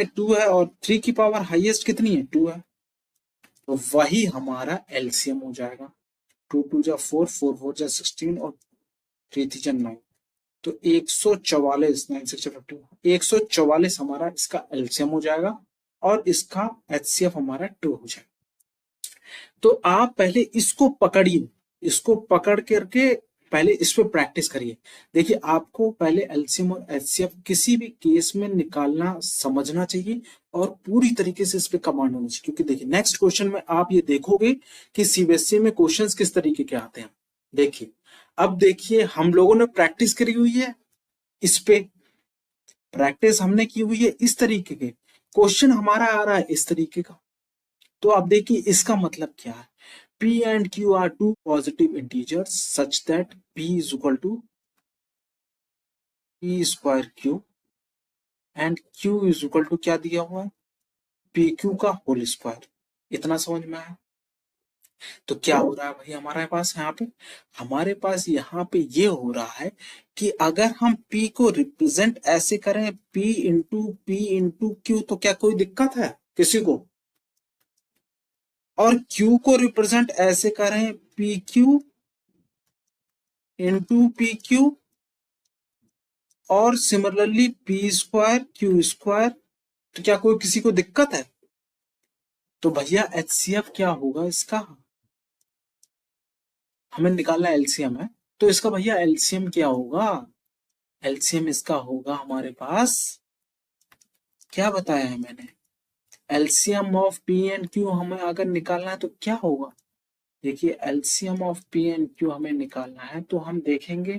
2 है, और 3 की पावर हाईएस्ट कितनी है? 2 है। तो वही हमारा एलसीएम हो जाएगा। 2 2 जा 4, 4 4 जा 16 और 3 3 जा 9। तो 144, 9 6 52, 144 हमारा इसका एलसीएम हो जाएगा, और इसका एचसीएफ हमारा 2 हो जाएगा। तो आप पहले इसको पकड़िए, इसको पकड़ करके पहले इस पे प्रैक्टिस करिए। देखिए आपको पहले एलसीएम और एचसीएफ किसी भी केस में निकालना समझना चाहिए और पूरी तरीके से इस पे कमांड होनी चाहिए, क्योंकि देखिए नेक्स्ट क्वेश्चन में आप ये देखोगे कि सीबीएसई में क्वेश्चंस किस तरीके के आते हैं। देखिए अब देखिए हम लोगों ने प्रैक्टिस करी हुई है, इस पे प्रैक्टिस हमने की हुई है, इस तरीके के क्वेश्चन हमारा आ रहा है इस तरीके का। तो आप देखिए इसका मतलब क्या है, P and Q are two positive integers such that P is equal to P square Q and Q is equal to क्या दिया हुआ है, PQ का होल स्क्वायर। इतना समझ में आया। तो क्या हो रहा है भाई हमारे पास यहाँ पे, हमारे पास यहाँ पे ये हो रहा है कि अगर हम P को रिप्रेजेंट ऐसे करें P Q, तो क्या कोई दिक्कत है किसी को, और Q को रिप्रेजेंट ऐसे करें PQ PQ, और similarly P square Q square, तो क्या कोई किसी को दिक्कत है। तो भैया HCF क्या होगा इसका, हमें निकालना एलसीएम है, तो इसका भैया एलसीएम क्या होगा, एलसीएम इसका होगा हमारे पास, क्या बताया है मैंने, LCM of P and Q हमें अगर निकालना है तो क्या होगा। देखिए LCM of P and Q हमें निकालना है तो हम देखेंगे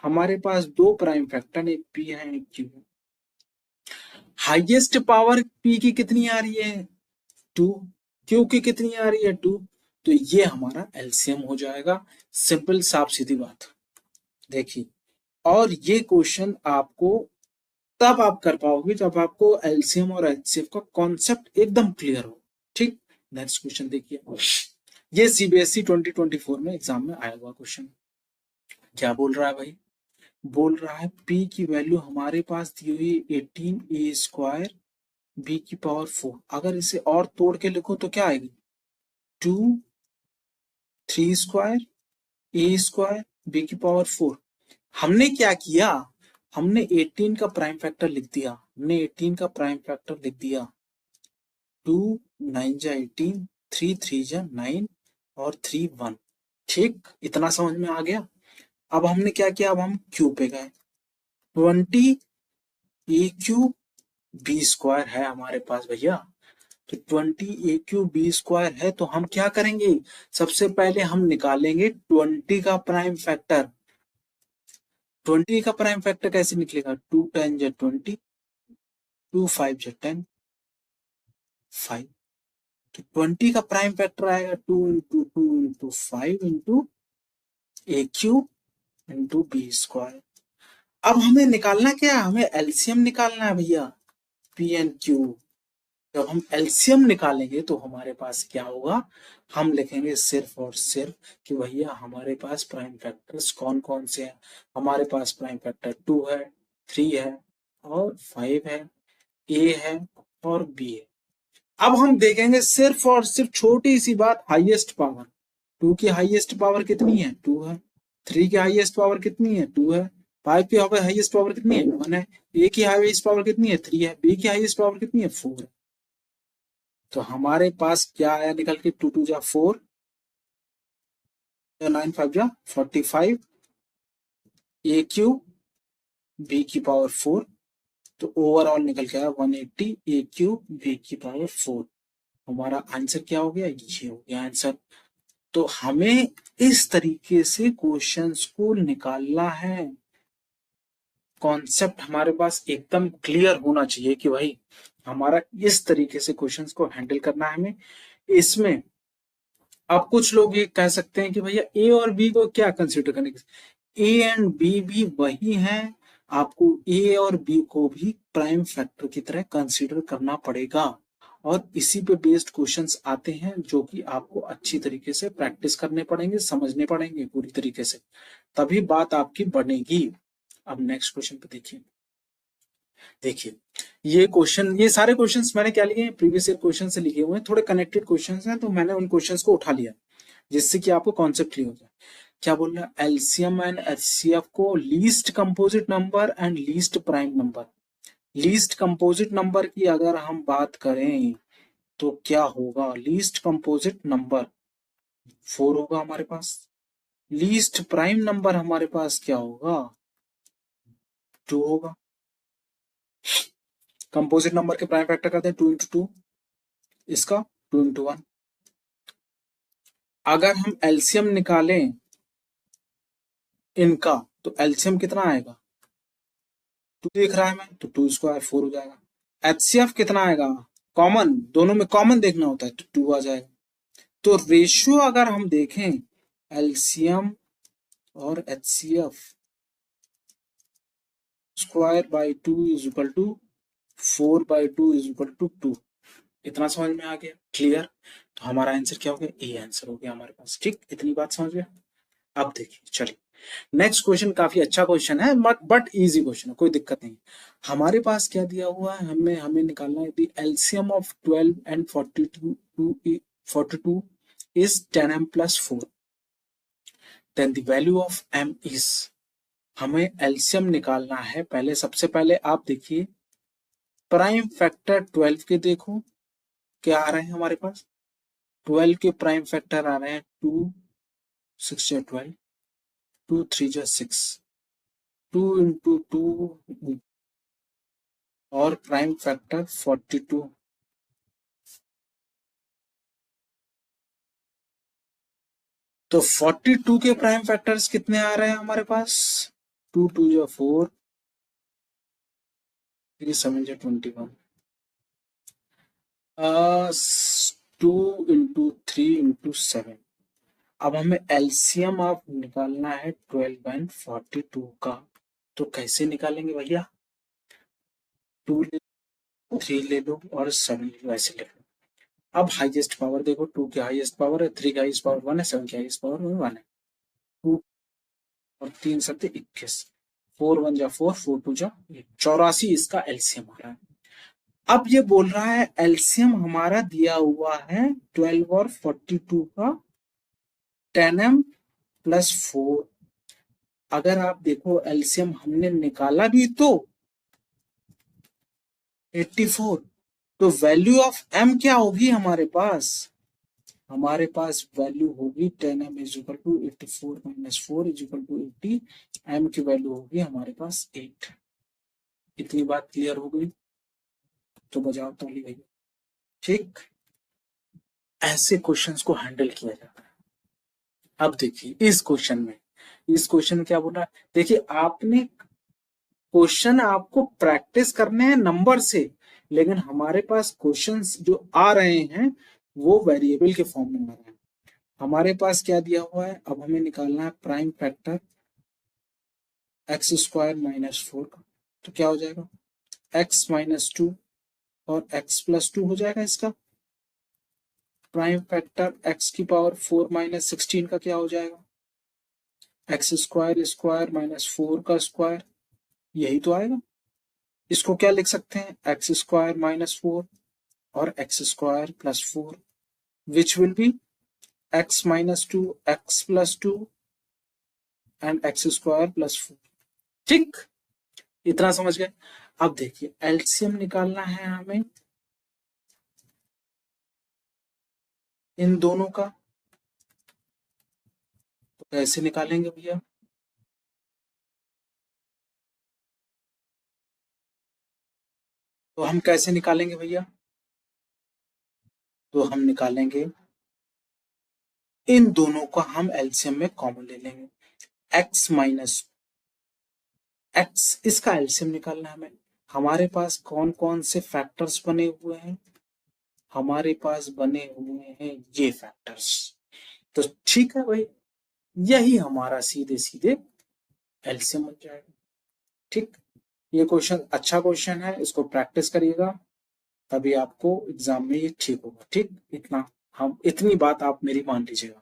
हमारे पास दो प्राइम फैक्टर, एक पी है एक क्यू है। हाईएस्ट पावर पी की कितनी आ रही है 2, क्यू की कितनी आ रही है 2, तो ये हमारा एलसीएम हो जाएगा। सिंपल साफ सीधी बात। देखिए और ये क्वेश्चन आपको तब आप कर पाओगे जब आपको एलसीएम और एचसीएफ का कॉन्सेप्ट एकदम क्लियर हो। ठीक, नेक्स्ट क्वेश्चन देखिए, ये सीबीएसई 2024 में एग्जाम में आया हुआ क्वेश्चन। क्या बोल रहा है भाई, बोल रहा है p की वैल्यू हमारे पास दी हुई 18a स्क्वायर b की पावर 4, अगर इसे और तोड़ के लिखो तो क्या आएगी 2 3 स्क्वायर a स्क्वायर b की पावर 4। हमने क्या किया, हमने 18 का प्राइम फैक्टर लिख दिया, हमने 18 का प्राइम फैक्टर लिख दिया, 2 9 जा 18, 3 3 जा 9 और 3 1। ठीक, इतना समझ में आ गया। अब हमने क्या किया, अब हम क्यू पे गए, 20 ए क्यू बी स्क्वायर है हमारे पास भैया, तो 20 ए क्यू बी स्क्वायर है, तो हम क्या करेंगे, सबसे पहले हम निकालेंगे 20 का प्राइम फैक्टर। 20 का प्राइम फैक्टर कैसे निकलेगा, 2 10 जा 20, 2 5 जा 10, 5, तो 20 का प्राइम फैक्टर आएगा 2 इंटू 2 इंटू 5 इंटू ए क्यू इंटू बी स्क्वायर। अब हमें निकालना क्या है, हमें एलसीएम निकालना है भैया पी एंड क्यू। जब हम एलसीएम निकालेंगे तो हमारे पास क्या होगा, हम लिखेंगे सिर्फ और सिर्फ कि भैया हमारे पास प्राइम फैक्टर्स कौन कौन से हैं। हमारे पास प्राइम फैक्टर 2 है, 3 है और 5 है, ए है और बी है। अब हम देखेंगे सिर्फ और सिर्फ छोटी सी बात, हाईएस्ट पावर, 2 की हाईएस्ट पावर कितनी है 2 है, 3 की हाईएस्ट पावर कितनी है 2 है, 5 की हाईएस्ट पावर कितनी है 1 है, ए की हाईएस्ट पावर कितनी है 3 है, बी की हाईएस्ट पावर कितनी है 4 है। तो हमारे पास क्या आया निकल के, 2 2 जा 4, 9 5 जा 45, ए क्यू बी की पावर 4, तो ओवरऑल निकल के आया 180 ए क्यू बी की पावर 4। हमारा आंसर क्या हो गया, ये हो गया आंसर। तो हमें इस तरीके से क्वेश्चंस को निकालना है, कॉन्सेप्ट हमारे पास एकदम क्लियर होना चाहिए कि भाई हमारा इस तरीके से क्वेश्चंस को हैंडल करना है हमें। इसमें अब कुछ लोग ये कह सकते हैं कि भैया ए और बी को क्या कंसीडर करने, ए एंड बी भी वही हैं, आपको ए और बी को भी प्राइम फैक्टर की तरह कंसीडर करना पड़ेगा, और इसी पे बेस्ड क्वेश्चंस आते हैं जो कि आपको अच्छी तरीके से प्रैक्टिस करने पड़ेंगे, समझने पड़ेंगे पूरी तरीके से, तभी बात आपकी बनेगी। अब नेक्स्ट क्वेश्चन पे देखिए, देखिए ये क्वेश्चन, ये सारे क्वेश्चंस मैंने क्या लिए हैं, प्रीवियस ईयर क्वेश्चन से लिखे हुए हैं, थोड़े कनेक्टेड क्वेश्चंस हैं तो मैंने उन क्वेश्चंस को उठा लिया जिससे कि आपको कॉन्सेप्ट क्लियर हो जाए। क्या बोल रहा है, एलसीएम एंड एचसीएफ को least composite number and least prime number, least composite number की अगर हम बात करें तो क्या होगा, लीस्ट कंपोजिट नंबर 4 होगा हमारे पास, लीस्ट प्राइम नंबर हमारे पास क्या होगा, 2 होगा। कंपोजिट नंबर के प्राइम फैक्टर करते हैं 2 इंटू 2, इसका 2 इंटू 1। अगर हम एलसीएम निकालें इनका तो एलसीएम कितना आएगा, 2 देख रहा है मैं तो 2 स्क्वायर 4 हो जाएगा। एचसीएफ कितना आएगा, कॉमन, दोनों में कॉमन देखना होता है तो 2 आ जाएगा। तो रेशियो अगर हम देखें एलसीएम और HCF, square by 2 is equal to 4 by 2 is equal to 2। इतना समझ में आ गया, क्लियर। तो हमारा आंसर क्या हो गया, ए आंसर हो गया हमारे पास। ठीक, इतनी बात समझ गया। अब देखिए चलिए नेक्स्ट क्वेश्चन, काफी अच्छा क्वेश्चन है बट इजी क्वेश्चन है, कोई दिक्कत नहीं। हमारे पास क्या दिया हुआ है, हमें हमें निकालना है the LCM of 12 and 42 is 10m plus 4, then the value of m is, हमें एलसीएम निकालना है। पहले सबसे पहले आप देखिए प्राइम फैक्टर 12 के, देखो क्या आ रहे हैं हमारे पास, 12 के प्राइम फैक्टर आ रहे हैं 2 6 या 12, 2 3 जा 6, 2 इंटू 2 और प्राइम फैक्टर 42। तो 42 के प्राइम फैक्टर्स कितने आ रहे हैं हमारे पास, 2 2 या 4, 3 7 या 21, 2 इंटू 3 इंटू 7। अब हमें एलसीएम ऑफ निकालना है 12 एंड 42 का, तो कैसे निकालेंगे भैया, 2 ले, 3 ले लो और 7 ले लो, ऐसे ले लो। अब हाईएस्ट पावर देखो, 2 की हाईएस्ट पावर है, 3 की हाईएस्ट पावर 1 है, 7 की हाईएस्ट पावर 1 है। 2 और 3 7 21, 4 1 जा 4, 4 2 जा 84, इसका एलसीएम आ रहा है। अब ये बोल रहा है एलसीएम हमारा दिया हुआ है 12 और 42 का 10m प्लस 4। अगर आप देखो एलसीएम हमने निकाला भी तो 84, तो वैल्यू ऑफ m क्या होगी हमारे पास, हमारे पास वैल्यू होगी 10m is equal to 84 minus 4 is equal to 80, m की वैल्यू होगी हमारे पास 8। इतनी बात क्लियर हो गई, तो बजाओ ताली भैया। ठीक, ऐसे क्वेश्चंस को हैंडल किया जाता है। अब देखिए इस क्वेश्चन में, इस क्वेश्चन में क्या बोल रहा है, देखिए आपने क्वेश्चन आपको प्रैक्टिस करने हैं नंबर से, लेकिन हमारे पास क्वेश्चंस जो आ रहे हैं वो वेरिएबल के फॉर्म में आ रहे हैं। हमारे पास क्या दिया हुआ है, अब हमें निकालना है prime factor x square minus 4 का, तो क्या हो जाएगा, एक्स माइनस 2 और एक्स प्लस 2 हो जाएगा। इसका प्राइम फैक्टर एक्स की पावर 4 माइनस 16 का क्या हो जाएगा, एक्स स्क्वायर स्क्वायर माइनस 4 का स्क्वायर, यही तो आएगा। इसको क्या लिख सकते हैं, एक्स स्क्वायर माइनस 4 और x square plus 4, which will be x minus 2 x plus 2 and x square plus 4। ठीक, इतना समझ गए। अब देखिए एलसीएम निकालना है हमें इन दोनों का, तो कैसे निकालेंगे भैया, तो हम कैसे निकालेंगे भैया, तो हम निकालेंगे इन दोनों का, हम एलसीएम में कॉमन ले लेंगे, एक्स माइनस एक्स, इसका एलसीएम निकालना है हमें। हमारे पास कौन कौन से फैक्टर्स बने हुए हैं, हमारे पास बने हुए हैं ये फैक्टर्स, तो ठीक है भाई, यही हमारा सीधे सीधे एलसीएम बन जाएगा। ठीक, ये क्वेश्चन अच्छा क्वेश्चन है, इसको प्रैक्टिस करिएगा तभी आपको एग्जाम में ये ठीक होगा। ठीक, इतना, हम इतनी बात आप मेरी मान लीजिएगा।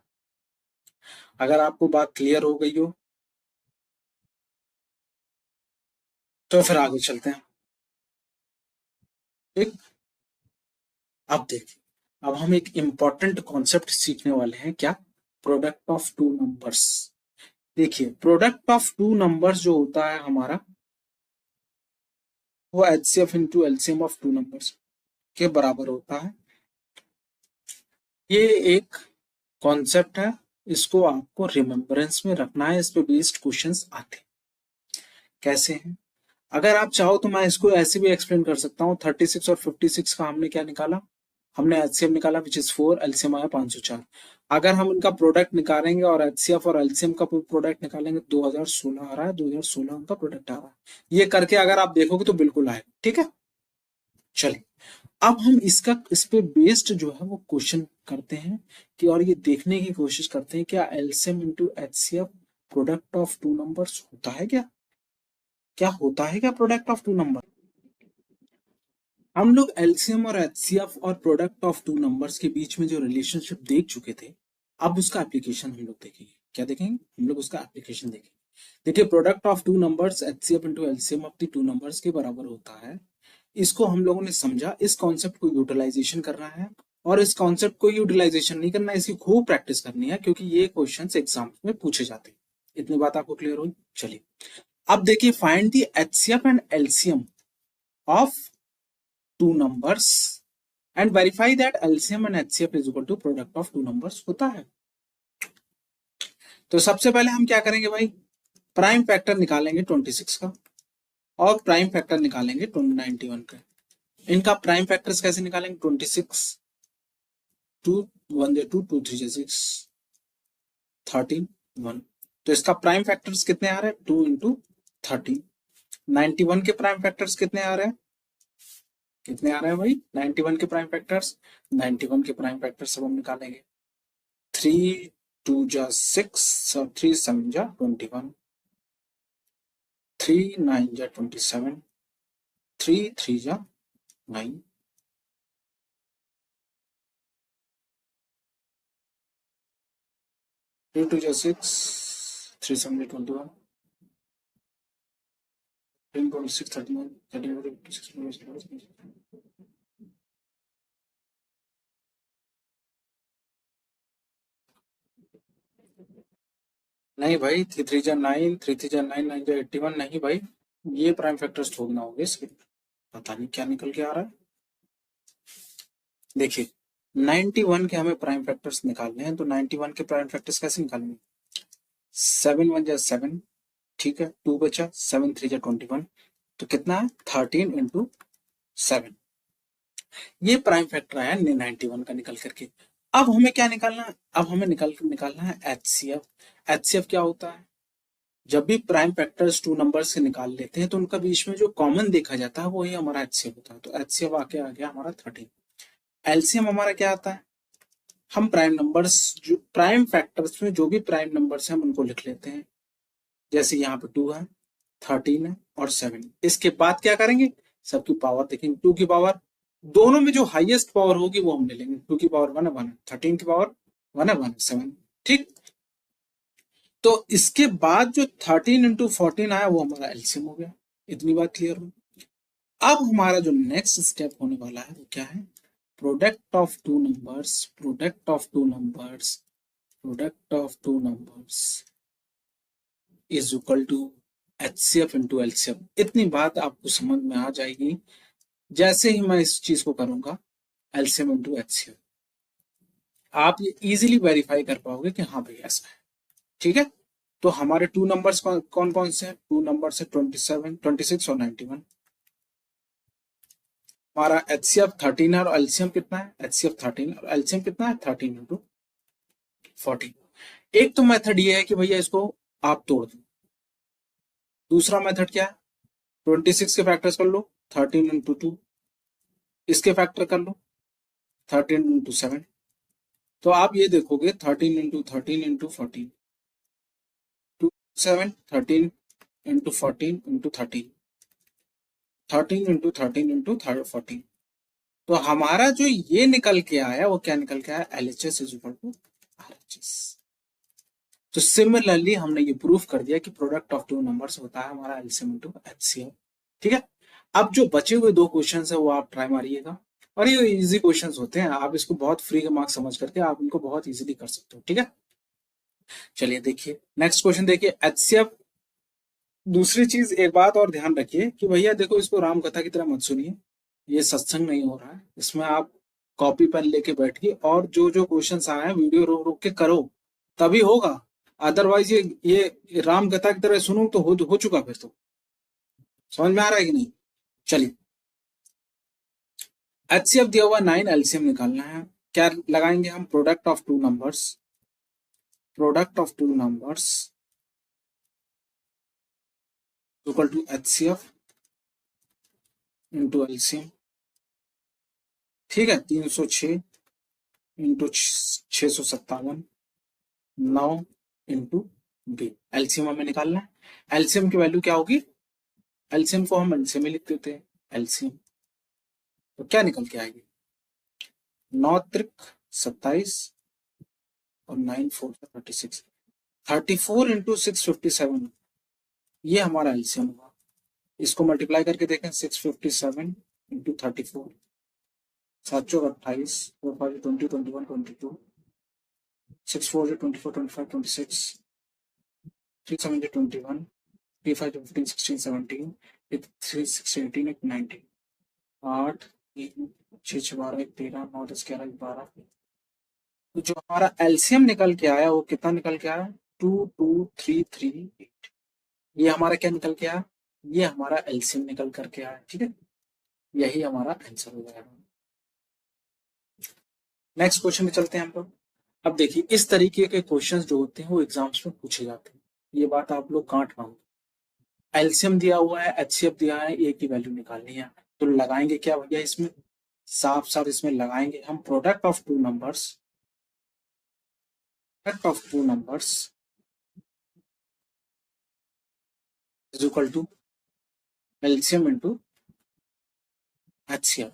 अगर आपको बात क्लियर हो गई हो तो फिर आगे चलते हैं। ठीक, अब देखिए, अब हम एक इंपॉर्टेंट कॉन्सेप्ट सीखने वाले हैं, क्या, प्रोडक्ट ऑफ टू नंबर्स। देखिए प्रोडक्ट ऑफ टू नंबर्स जो होता है हमारा, वो HCF into LCM of two numbers के बराबर होता है। ये एक कॉन्सेप्ट है, इसको आपको रिमेम्बरेंस में रखना है, इस पे बेस्ड क्वेश्चंस आते हैं। कैसे हैं? अगर आप चाहो तो मैं इसको ऐसे भी एक्सप्लेन कर सकता हूँ। 36 और 56 का हमने क्या निकाला, हमने एचसीएफ निकाला विच इज 4, एलसीएम आया 504। अगर हम इनका प्रोडक्ट निकालेंगे और एचसीएफ और एलसीएम का प्रोडक्ट निकालेंगे 2016 आ रहा है, 2016 उनका प्रोडक्ट आ रहा है। ये करके अगर आप देखोगे तो बिल्कुल आएगा। ठीक है, चलिए अब हम इसका इस पे बेस्ड जो है वो क्वेश्चन करते हैं कि, और ये देखने की कोशिश करते हैं क्या LCM into HCF product of two numbers होता है क्या? क्या होता है क्या प्रोडक्ट ऑफ टू नंबर? हम लोग एलसीएम और एचसीएफ और प्रोडक्ट ऑफ टू नंबर्स के बीच में जो रिलेशनशिप देख चुके थे, अब उसका एप्लीकेशन हम लोग देखेंगे। क्या देखेंगे हम लोग? उसका एप्लीकेशन देखेंगे। देखिए, product of two numbers HCF into LCM of the two numbers के बराबर होता है। इसको हम लोगों ने समझा, इस कॉन्सेप्ट को यूटिलाइजेशन करना है, और इस कॉन्सेप्ट को यूटिलाइजेशन नहीं करना है, इसकी खूब प्रैक्टिस करनी है, क्योंकि ये क्वेश्चन एग्जाम में पूछे जाते हैं। इतनी बात आपको क्लियर हुई? चलिए अब देखिए, find the HCF and LCM of two numbers and verify that LCM and HCF is equal to product of two numbers होता है। तो सबसे पहले हम क्या करेंगे भाई, प्राइम फैक्टर निकालेंगे 26 का और प्राइम फैक्टर निकालेंगे 91 का। इनका प्राइम फैक्टर्स कैसे निकालेंगे? 26, 2 1 2 2 3 6 13 1। तो इसका प्राइम फैक्टर्स कितने आ रहे हैं? 2 इंटू 13। 91 के प्राइम फैक्टर्स कितने आ रहे हैं? कितने आ रहे हैं भाई 91 के प्राइम फैक्टर्स? 91 के प्राइम फैक्टर्स सब हम निकालेंगे। 3 2 जा 6 और 3 7 जा 21, 3 9 जा 27, 3 3 जा 9, 2 2 जा 6, 3 7 जा 21, 10 26 31 31 26 नहीं भाई, 3 3 जा 9, 3 3 जा 9, 9 जा 81 नहीं भाई, ये प्राइम फैक्टर्स ढूंढना होगा इसके। पता नहीं क्या निकल के आ रहा है। देखिए 91 के हमें प्राइम फैक्टर्स निकालने हैं, तो 91 के प्राइम फैक्टर्स कैसे निकालेंगे? 7 1 जा 7, ठीक है, 2 बचा, 7 3 जा 21, तो कितना है 13 इंटू 7। ये प्राइम फैक्टर आया 91 का निकल करके। अब हमें क्या निकालना है? अब हमें निकालना है एचसीएफ। एचसीएफ क्या होता है? जब भी प्राइम फैक्टर्स टू नंबर से निकाल लेते हैं तो उनका बीच में जो कॉमन देखा जाता है वही हमारा एचसीएफ होता है। तो एचसीएफ आके आ गया हमारा 13। एलसीएम हमारा क्या आता है? हम प्राइम नंबर्स, जो प्राइम फैक्टर्स में जो भी प्राइम नंबर्स हैं हम उनको लिख लेते हैं। जैसे यहाँ पे 2 है, 13 है और 7। इसके बाद क्या करेंगे? सबकी पावर देखेंगे। 2 की पावर, दोनों में जो हाईएस्ट पावर होगी वो हम ले लेंगे। 2 की पावर 1 है 1, 13 की पावर 1 है 1, 7। ठीक, तो इसके बाद जो 13 इंटू 14 आया वो हमारा एलसीएम हो गया। इतनी बात क्लियर हो? अब हमारा जो नेक्स्ट स्टेप होने वाला है वो क्या है? Product of two numbers, product of two numbers, product of two numbers is equal to HCF into LCM. इतनी बात आपको समझ में आ जाएगी जैसे ही मैं इस चीज को करूंगा, एलसीएम इंटू एचसीएफ। आप ये इजीली वेरीफाई कर पाओगे कि हाँ भाई ऐसा है। ठीक है, तो हमारे टू नंबर्स कौन कौन से हैं? टू नंबर्स है 27, 26 और 91। हमारा एचसीएफ 13 है और एलसीएम कितना है? एचसीएफ 13 और एलसीएम कितना है? 13 इंटू 14। एक तो मेथड ये है कि भैया इसको आप तोड़ दो। दूसरा मेथड क्या है? 26 के फैक्टर्स कर लो, 13 इंटू 2। इसके फैक्टर कर लो, 13 इंटू 7। तो आप ये देखोगे 13 into 13 into 14, 2 7, 13 into 14 into 13, 13 into 13 into 14। तो हमारा जो ये निकल के आया वो क्या निकल के आया? LHS is equal to RHS. तो सिमिलरली हमने ये प्रूफ कर दिया कि प्रोडक्ट ऑफ टू नंबर्स होता है हमारा एलसीएम इंटू एचसीएफ। ठीक है, अब जो बचे हुए दो क्वेश्चन है वो आप ट्राई मारिएगा, और ये इजी क्वेश्चंस होते हैं, आप इसको बहुत फ्री का मार्क्स समझ करके आप इनको बहुत इजीली कर सकते हो। ठीक है, चलिए देखिए नेक्स्ट क्वेश्चन देखिए, एचसीएफ। दूसरी चीज, एक बात और ध्यान रखिए कि भैया देखो, इसको राम कथा की तरह मत सुनिए, ये सत्संग नहीं हो रहा है। इसमें आप कॉपी पेन लेके बैठिए और जो जो क्वेश्चंस आए हैं वीडियो रोक रोक के करो, तभी होगा, अदरवाइज ये राम कथा की तरह सुनो तो हो चुका फिर तो। समझ में आ रहा है कि नहीं? चलिए, एचसीएफ दिया हुआ 9, एलसीएम निकालना है। क्या लगाएंगे हम? Product of two numbers, product of two numbers equal to HCF into LCM. ठीक है, 306 इंटू 657, 9 इंटू बी। एलसीएम हमें निकालना है। एलसीएम की वैल्यू क्या होगी? एलसीएम को हम एलसीएम में लिख देते हैं, एलसीएम तो क्या निकल के आएगी? 9 त्रिक 27 और 9 4 36, 34 इंटू 657, ये हमारा एलसीएम हुआ। इसको मल्टीप्लाई करके देखें, 657 इंटू 34, 728, 4 5 20 21 22, 6 4 24 25 26, 3 7 21, 3 5 15 16 17, 3 6 18 19, 8 3 6 12 13 9 10 11 12। तो जो हमारा एलसीएम निकल के आया वो कितना निकल के आया? 22338। ये हमारा क्या निकल के आया? ये हमारा एलसीएम निकल करके आया। ठीक है, यही हमारा आंसर हो जाएगा। नेक्स्ट क्वेश्चन में चलते हैं हम लोग। अब देखिए, इस तरीके के क्वेश्चंस जो होते हैं वो एग्जाम्स में पूछे जाते हैं, ये बात आप लोग गांठ बांधो। एलसीएम दिया हुआ है, एचसीएफ दिया है, ए की वैल्यू निकालनी है, तो लगाएंगे क्या भैया इसमें? साफ साफ इसमें लगाएंगे हम product of two numbers, product of two numbers is equal to LCM into HCF.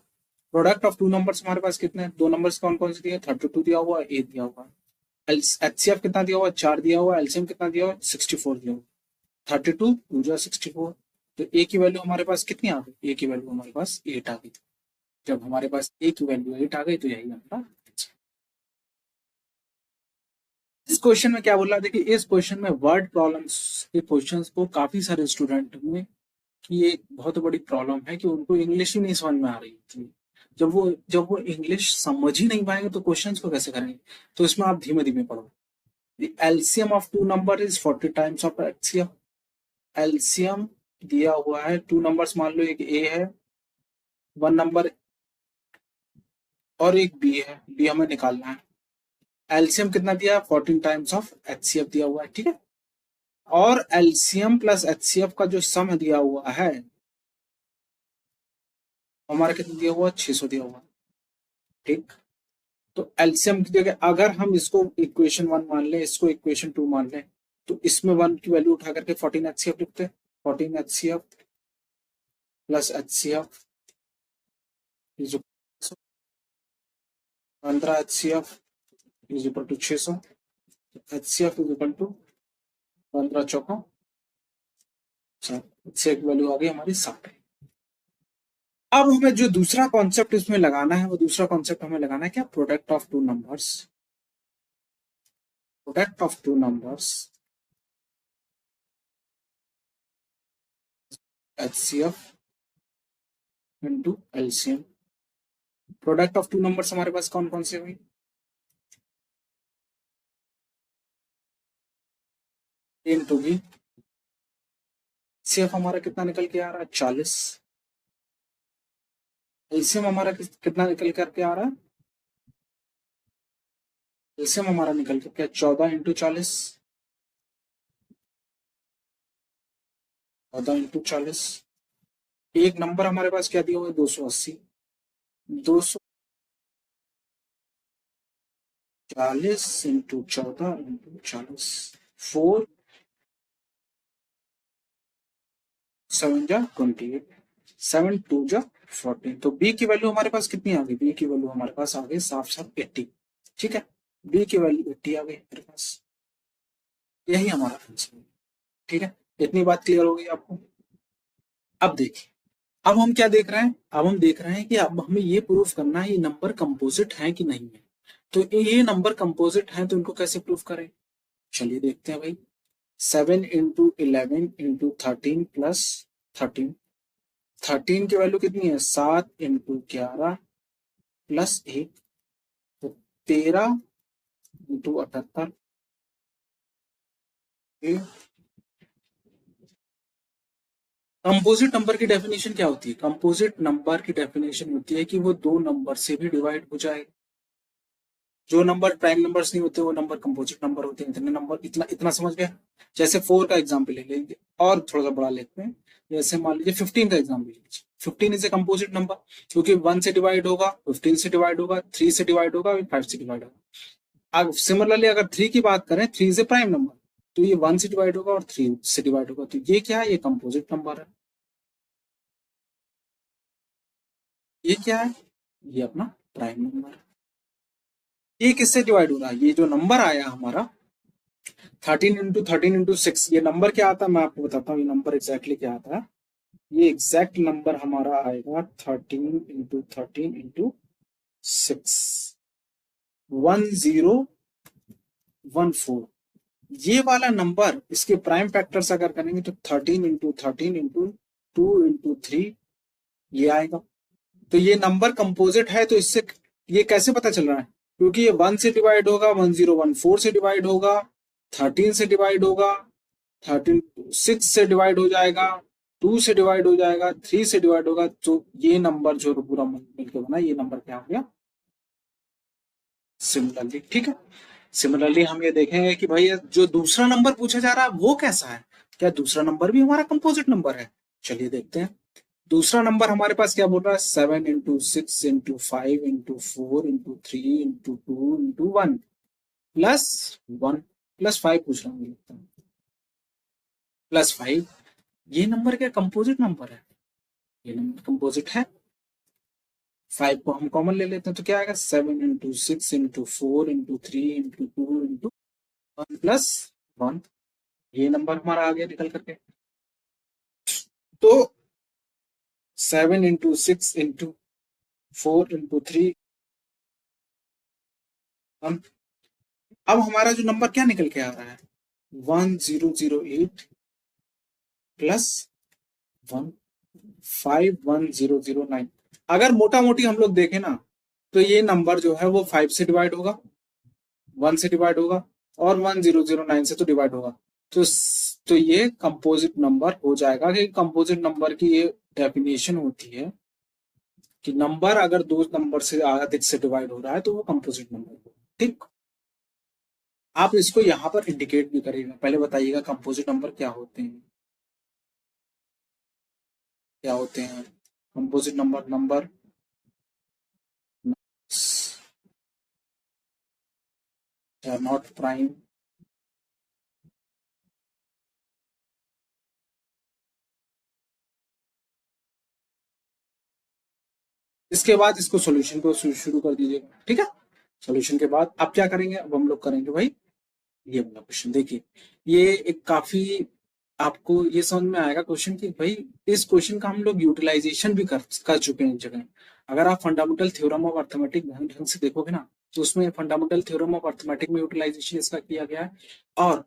Product of two numbers हमारे पास कितने हैं? दो नंबर्स कौन कौन से दिए? 32 दिया हुआ है, 8 दिया हुआ है। एचसीएफ कितना दिया हुआ है? 4 दिया हुआ है। एलसीएम कितना दिया हुआ है? 64 दिया हुआ है। 32 टू जा 64, तो ए की वैल्यू हमारे पास कितनी आ गई? ए की वैल्यू हमारे पास 8 आ गई। जब हमारे पास ए की वैल्यू 8 आ गई तो यही हमारा। इस क्वेश्चन में क्या बोला? देखिए, इस क्वेश्चन में वर्ड प्रॉब्लम्स के क्वेश्चंस को काफी सारे स्टूडेंट में कि ये बहुत बड़ी प्रॉब्लम है कि उनको इंग्लिश ही नहीं समझ में आ रही थी। जब वो इंग्लिश समझ ही नहीं पाएंगे तो क्वेश्चंस को कैसे करेंगे? तो इसमें आप धीमे धीमे पढ़ो। The LCM of two number is 40 times of HCF। LCM दिया हुआ है, टू नंबर्स मान लो, एक ए है, वन नंबर और एक बी है, बी हमें निकालना है। एलसीएम कितना दिया है? 14 टाइम्स ऑफ एचसीएफ दिया हुआ है। ठीक है, और एलसीएम प्लस एचसीएफ का जो सम दिया हुआ है हमारा कितना दिया हुआ? 600 दिया हुआ। ठीक, तो एलसीएम की जगह अगर हम इसको इक्वेशन 1 मान लें, इसको इक्वेशन 2 मान लें, तो इसमें 1 की वैल्यू उठा करके 14 एचसीएफ लिखते हैं। 14 HCF plus HCF is 15 HCF is equal to 600। HCF is equal to 15 चौका 7, एचसीएफ की वैल्यू आ गई हमारी 7। अब हमें जो दूसरा कॉन्सेप्ट इसमें लगाना है, वो दूसरा कॉन्सेप्ट हमें लगाना है क्या? Product of two numbers, product of two numbers HCF into LCM. Product of two numbers हमारे पास कौन कौन से हुई? Into B. एचसीएफ हमारा कितना निकल के आ रहा है? 40। एलसीएम हमारा कितना निकल करके आ रहा है? एलसीएम हमारा निकल के 14 इंटू 40, 14 इंटू 40। एक नंबर हमारे पास क्या दिया हुआ है? 280। 240 इंटू 14 इंटू 40, 4 7 जा 28, 7 2 जा 14। तो बी की वैल्यू हमारे पास कितनी आ गई? बी की वैल्यू हमारे पास आ गई साफ साफ 80। ठीक है, बी की वैल्यू 80 आ गई हमारे पास, यही हमारा आंसर है। ठीक है, इतनी बात क्लियर हो गई आपको? अब देखिए, अब हम क्या देख रहे हैं? अब हम देख रहे हैं कि अब हमें ये प्रूफ करना है ये नंबर कंपोजिट है कि नहीं है। तो ये नंबर कंपोजिट है तो इनको कैसे प्रूफ करें? चलिए देखते हैं भाई। 7 इंटू 11 इंटू 13 प्लस 13, 13 की वैल्यू कितनी है? 7 इंटू 11 प्लस 1, तो 13 इंटू 78, कंपोजिट नंबर की डेफिनेशन क्या होती है? कंपोजिट नंबर की डेफिनेशन होती है कि वो दो नंबर से भी डिवाइड हो जाए। जो नंबर प्राइम नंबर्स नहीं होते वो नंबर कंपोजिट नंबर होते हैं। इतने नंबर, इतना इतना समझ गए? जैसे 4 का एग्जाम्पल ले लेंगे और थोड़ा सा बड़ा लेते हैं। जैसे मान लीजिए 15 का एग्जाम्पल लीजिए। 15 इज ए कंपोजिट नंबर, क्योंकि 1 से डिवाइड होगा, 15 से डिवाइड होगा, 3 से डिवाइड होगा, 5 से डिवाइड होगा। अब सिमिलरली अगर 3 की बात करें, 3 इज ए प्राइम नंबर, तो ये 1 से डिवाइड होगा और 3 से डिवाइड होगा। तो ये क्या है? ये कंपोजिट नंबर है। ये क्या है? ये अपना प्राइम नंबर है। ये किससे डिवाइड हो रहा है? ये जो नंबर आया हमारा 13 into 6, ये नंबर क्या आता है मैं आपको बताता हूँ। ये नंबर एग्जैक्टली क्या आता है। ये एग्जैक्ट नंबर हमारा आएगा 13 into 13 into 6, 1014। ये वाला नंबर इसके प्राइम फैक्टर्स अगर करेंगे तो 13 into 13 into 2 into 3 ये आएगा। तो ये नंबर कंपोजिट है। तो इससे ये कैसे पता चल रहा है? क्योंकि ये 1 से डिवाइड होगा, 1014 से डिवाइड होगा, 13 से डिवाइड होगा, 6 से डिवाइड हो जाएगा, 2 से डिवाइड हो जाएगा, 3 से डिवाइड होगा। तो ये नंबर जो पूरा मिलकर बना, ये नंबर क्या हो गया? सिमिलरली। ठीक है। सिमिलरली हम ये देखेंगे कि भाई जो दूसरा नंबर पूछा जा रहा है वो कैसा है। क्या दूसरा नंबर भी हमारा कंपोजिट नंबर है? चलिए देखते हैं। दूसरा नंबर हमारे पास क्या बोल रहा है? 7 into 6 into 5 into 4 into 3 into 2 into 1 +1 +5 पूछ रहा हूँ, +5। ये नंबर क्या कंपोजिट नंबर है? ये नंबर कंपोजिट है। 5 को हम कॉमन ले लेते हैं तो क्या आएगा? 7 into 6 into 4 into 3 into 2 into 1 +1। ये नंबर हमारा आ गया निकल करके। तो 7 into 6 into 4 into 3 1। अब हमारा जो नंबर क्या निकल के आ रहा है? 1008 +1 51009। अगर मोटा मोटी हम लोग देखें ना, तो ये नंबर जो है वो 5 से डिवाइड होगा, 1 से डिवाइड होगा और 1009 से तो डिवाइड होगा। तो तो ये कंपोजिट नंबर हो जाएगा। कि कंपोजिट नंबर की ये डेफिनेशन होती है कि नंबर अगर दो नंबर से अधिक से डिवाइड हो रहा है तो वो कंपोजिट नंबर होगा। ठीक। आप इसको यहाँ पर इंडिकेट भी करेंगे। पहले बताइएगा कंपोजिट नंबर क्या होते हैं। क्या होते हैं composite number? Number not prime, इसके बाद इसको सॉल्यूशन को शुरू कर दीजिएगा। ठीक है। सॉल्यूशन के बाद आप क्या करेंगे? अब हम लोग करेंगे भाई ये वाला क्वेश्चन। देखिए, ये एक काफी आपको ये समझ में आएगा क्वेश्चन कि भाई इस क्वेश्चन का हम लोग यूटिलाइजेशन भी कर चुके हैं एक जगह। अगर आप फंडामेंटल थ्योरम ऑफ अर्थमेटिक ढंग से देखोगे ना, तो उसमें फंडामेंटल थ्योरम ऑफ अर्थमेटिक में यूटिलाइजेशन इसका किया गया है। और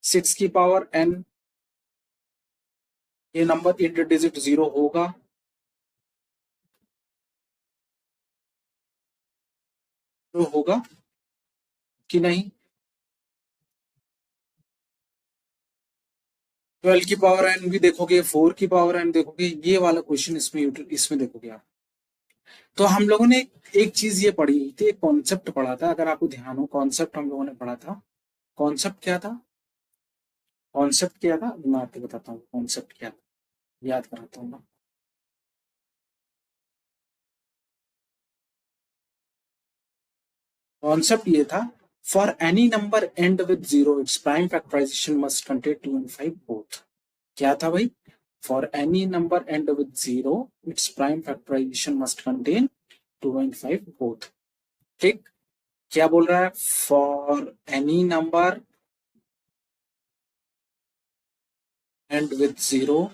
6 की पावर n ये नंबर इंटर डिजिट 0 होगा तो होगा कि नहीं? 12 की पावर n भी देखोगे, 4 की पावर n देखोगे, ये वाला क्वेश्चन इसमें देखोगे आप। तो हम लोगों ने एक चीज ये पढ़ी थी, एक कॉन्सेप्ट पढ़ा था। अगर आपको ध्यान हो, कॉन्सेप्ट हम लोगों ने पढ़ा था। कॉन्सेप्ट क्या था? कॉन्सेप्ट क्या था मैं आपको बताता हूँ। कॉन्सेप्ट क्या था, याद कराता हूँ मैं। कॉन्सेप्ट ये था, for any number end with 0 its prime factorisation must contain 2 and 5 both. क्या था भाई? For any number end with 0 its prime factorisation must contain 2 and 5 both. ठीक। क्या बोल रहा है? For any number end with 0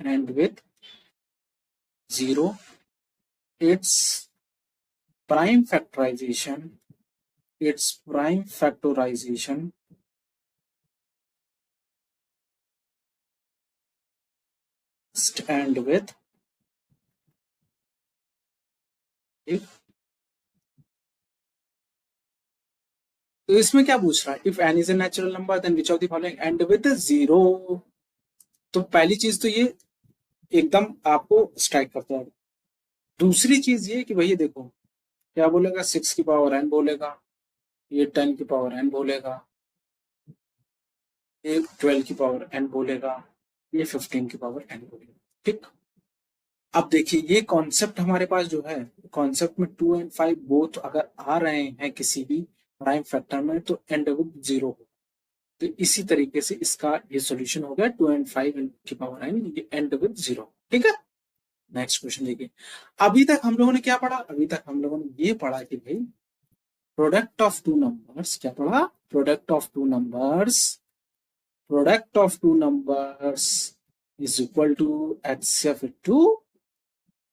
end with 0 its prime factorization its prime factorization must end with तो इसमें क्या पूछ रहा है, if N is a natural number then which of the following end with zero. तो पहली चीज तो ये एकदम आपको स्ट्राइक करता है। दूसरी चीज ये कि भैया देखो क्या बोलेगा, 6 की पावर n बोलेगा, ये 10 की पावर n बोलेगा, ये 12 की पावर n बोलेगा, ये 15 की पावर n बोलेगा। ठीक। अब देखिए ये कॉन्सेप्ट हमारे पास जो है, कॉन्सेप्ट में 2 एंड 5 बोथ अगर आ रहे हैं किसी भी प्राइम फैक्टर में तो एंड विद जीरो हो। तो इसी तरीके से इसका ये सॉल्यूशन हो गया 2 एंड 5 की पावर n, ये एंड विद जीरो। ठीक है। नेक्स्ट क्वेश्चन देखिए। अभी तक हम लोगों ने क्या पढ़ा, अभी तक हम लोगों ने ये पढ़ा कि भाई प्रोडक्ट ऑफ टू नंबर्स, क्या पढ़ा, product of two numbers, product of two numbers is equal to HCF into,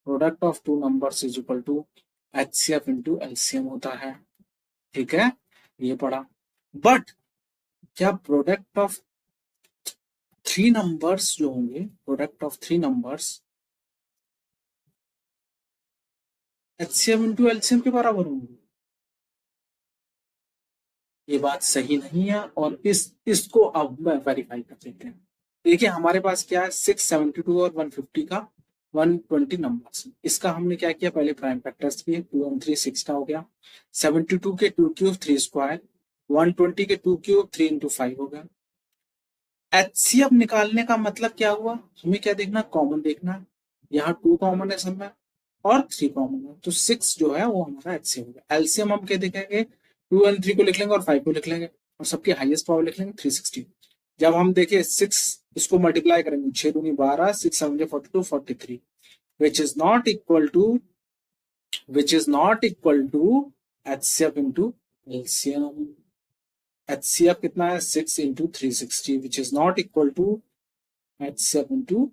product of two numbers is equal to HCF into LCM होता है। ठीक है, ये पढ़ा। बट क्या प्रोडक्ट ऑफ थ्री नंबर्स जो होंगे, product of three numbers HCF into LCM के बराबर होंगे? ये बात सही नहीं है और इसको अब वेरीफाई कर देते हैं। देखिए हमारे पास क्या है, 672 और 150 का 120 नंबर। इसका हमने क्या किया, पहले प्राइम फैक्टर्स किए, 2 और 3 6 का हो गया, 72 के 2 क्यूब 3 स्क्वायर, 120 के 2 क्यूब 3 इंटू 5 हो गया। एचसीएफ निकालने का मतलब क्या हुआ, हमें क्या देखना, कॉमन देखना। यहाँ 2 कॉमन है सब में और 3 कॉमन है, तो 6 जो है वो हमारा एचसीएफ होगा। एलसीएम हम क्या देखेंगे, 2 एंड 3 को लिख लेंगे और 5 को लिख लेंगे और सबकी हाईएस्ट पावर लिख लेंगे 360। जब हम देखिए 6 इसको मल्टीप्लाई करेंगे, 6 दूनी 12, 6 7 42 43, which is not equal to, which is not equal to HCF into LCM। HCF कितना है, 6 into 360, which is not equal to HCF into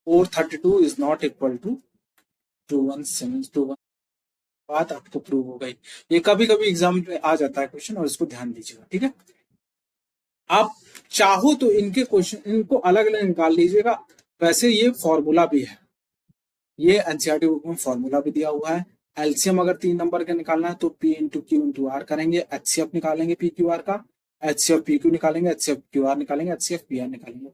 432 is not equal to 21721। बात आपको प्रूव हो गई। ये कभी कभी एग्जाम में आ जाता है क्वेश्चन और इसको ध्यान दीजिएगा। ठीक है, आप चाहो तो इनके क्वेश्चन इनको अलग अलग निकाल लीजिएगा। वैसे ये फॉर्मूला भी है, ये एनसीईआरटी बुक में फॉर्मूला भी दिया हुआ है। एलसीएम अगर 3 नंबर का निकालना है तो P into Q into R करेंगे, एचसीएफ निकालेंगे पी क्यू आर का, एचसीएफ पी क्यू निकालेंगे, एचसीएफ क्यू आर निकालेंगे, एचसीएफ पी आर निकालेंगे।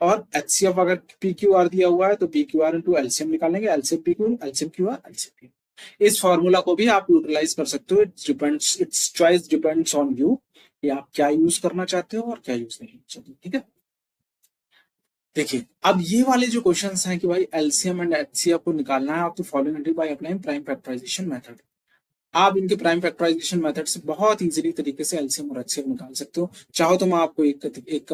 और एचसीएफ अगर पी क्यू आर दिया हुआ है तो P Q R into LCM निकालेंगे, LCM P Q, LCM Q R, LCM P. इस फॉर्मूला को भी आप यूटिलाइज कर सकते हो। It's choice depends on you कि आप क्या यूज करना चाहते हो और क्या यूज नहीं करना चाहते हो। ठीक है, देखिए अब ये वाले जो क्वेश्चंस हैं कि भाई एलसीएम एंड एचसीएफ को निकालना है आप, तो following by applying prime factorisation method. आप इनके प्राइम फैक्टराइजेशन मेथड से बहुत इजीली तरीके से एलसीएम और एचसीएफ निकाल सकते हो। चाहो तो मैं आपको एक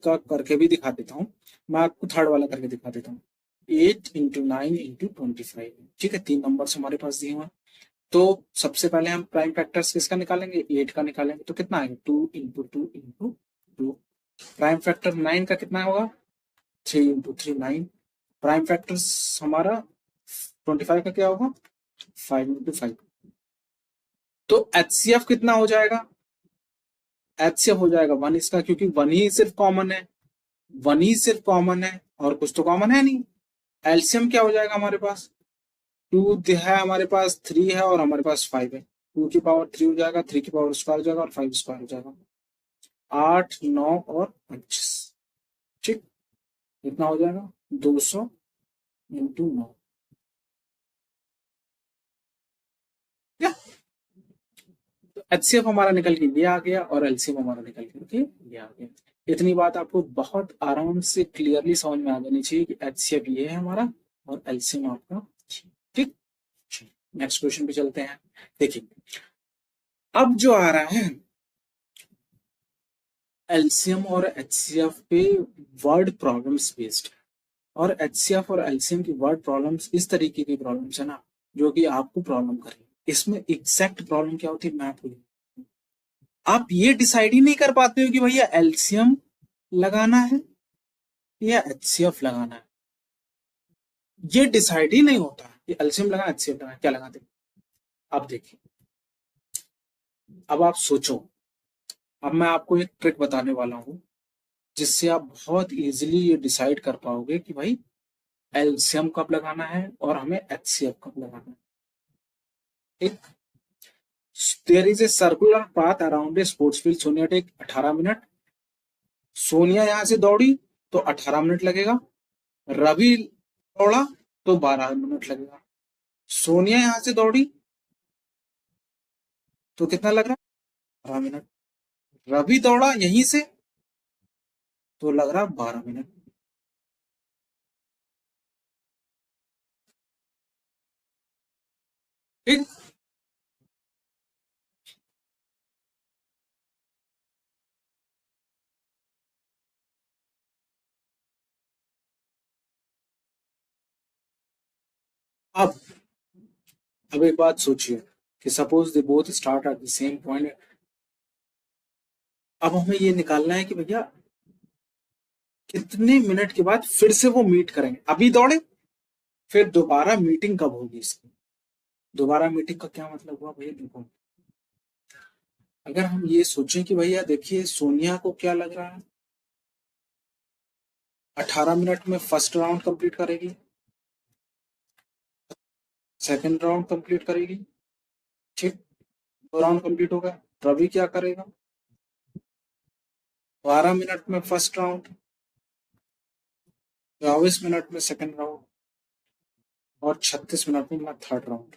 का करके भी दिखा देता हूँ। मैं आपको थर्ड वाला करके दिखा देता हूँ। 8 इंटू 9 इंटू 25। ठीक है, 3 नंबर हमारे पास दिए हुए। तो सबसे पहले हम प्राइम फैक्टर्स किसका निकालेंगे, 8 का निकालेंगे, तो कितना आएगा, 2 इंटू 2 इंटू 2। प्राइम फैक्टर 9 का कितना होगा, 3 इंटू 3 9। प्राइम फैक्टर्स हमारा 25 का क्या होगा, 5 इंटू 5। तो एचसीएफ कितना हो जाएगा, एचसीएफ हो जाएगा 1 इसका, क्योंकि 1 ही सिर्फ कॉमन है, 1 ही सिर्फ कॉमन है और कुछ तो कॉमन है नहीं। एलसीएम क्या हो जाएगा हमारे पास, 2 है हमारे पास, 3 है और हमारे पास 5 है। 2 की पावर 3 हो जाएगा, 3 की पावर स्क्वायर हो जाएगा और 5 स्क्वायर हो जाएगा, 8 9 और 25। ठीक, कितना हो जाएगा, 200 इंटू 9। तो एचसीएफ हमारा निकल के ये आ गया और एलसीएम हमारा निकल के ये आ गया। इतनी बात आपको बहुत आराम से क्लियरली समझ में आ जानी चाहिए कि एचसीएफ ये है हमारा और एलसीएम आपका। ठीक, नेक्स्ट क्वेश्चन पे चलते हैं। देखिए अब जो आ रहा है एलसीएम और एचसीएफ पे वर्ड प्रॉब्लम्स बेस्ड, और एचसीएफ और एलसीएम की वर्ड प्रॉब्लम्स इस तरीके की प्रॉब्लम्स है ना जो कि आपको प्रॉब्लम करेंगे। इसमें एग्जैक्ट प्रॉब्लम क्या होती है मैं आपको, आप ये डिसाइड ही नहीं कर पाते हो कि भैया एलसीएम लगाना है या एचसीएफ लगाना है। ये डिसाइड ही नहीं होता कि एलसीएम लगाना एचसीएफ लगाना, क्या लगाते। अब देखिए, अब आप सोचो, अब मैं आपको एक ट्रिक बताने वाला हूं जिससे आप बहुत इजीली ये डिसाइड कर पाओगे कि भाई एलसीएम कब लगाना है और हमें एचसीएफ कब लगाना है। एक there is a circular path around a sports field, Sonia take 18 minute. Sonia यहां से दौड़ी तो 18 मिनट लगेगा, रवि दौड़ा तो 12 मिनट लगेगा। सोनिया यहां से दौड़ी तो कितना लग रहा है, 12 मिनट। रवि दौड़ा यहीं से तो लग रहा 12 मिनट। ठीक। अब अब एक बात सोचिए कि suppose they both start at the same point. अब हमें ये निकालना है कि भैया कितने मिनट के बाद फिर से वो मीट करेंगे। अभी दौड़े, फिर दोबारा मीटिंग कब होगी इसकी। दोबारा मीटिंग का क्या मतलब हुआ भैया, देखो अगर हम ये सोचें कि भैया देखिए सोनिया को क्या लग रहा है, 18 मिनट में फर्स्ट राउंड कंप्लीट करेगी, सेकंड राउंड कंप्लीट करेगी। ठीक, 2 राउंड कंप्लीट हो गया। रवि क्या करेगा, 12 मिनट में फर्स्ट राउंड, 24 मिनट में सेकंड राउंड और 36 मिनट में थर्ड राउंड।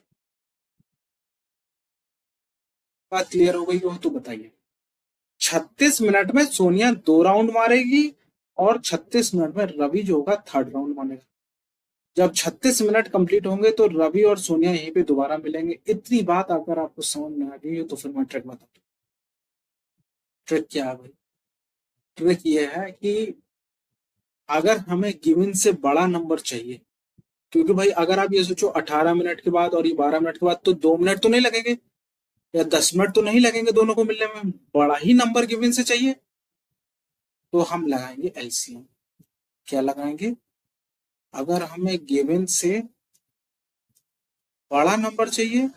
बात क्लियर हो गई हो तो बताइए। 36 मिनट में सोनिया 2 राउंड मारेगी और 36 मिनट में रवि जो होगा थर्ड राउंड मारेगा। जब 36 मिनट कंप्लीट होंगे तो रवि और सोनिया यहीं पे दोबारा मिलेंगे। इतनी बात अगर आपको समझ में आ गई हो तो फिर मैं ट्रिक बताता हूँ। ट्रिक क्या है भाई, ट्रिक ये है कि अगर हमें गिवन से बड़ा नंबर चाहिए, क्योंकि भाई अगर आप ये सोचो 18 मिनट के बाद और ये 12 मिनट के बाद तो 2 मिनट तो नहीं लगेंगे या 10 मिनट तो नहीं लगेंगे दोनों को मिलने में, बड़ा ही नंबर गिवन से चाहिए। तो हम लगाएंगे एलसीएम। क्या लगाएंगे, अगर हमें गिवन से बड़ा नंबर चाहिए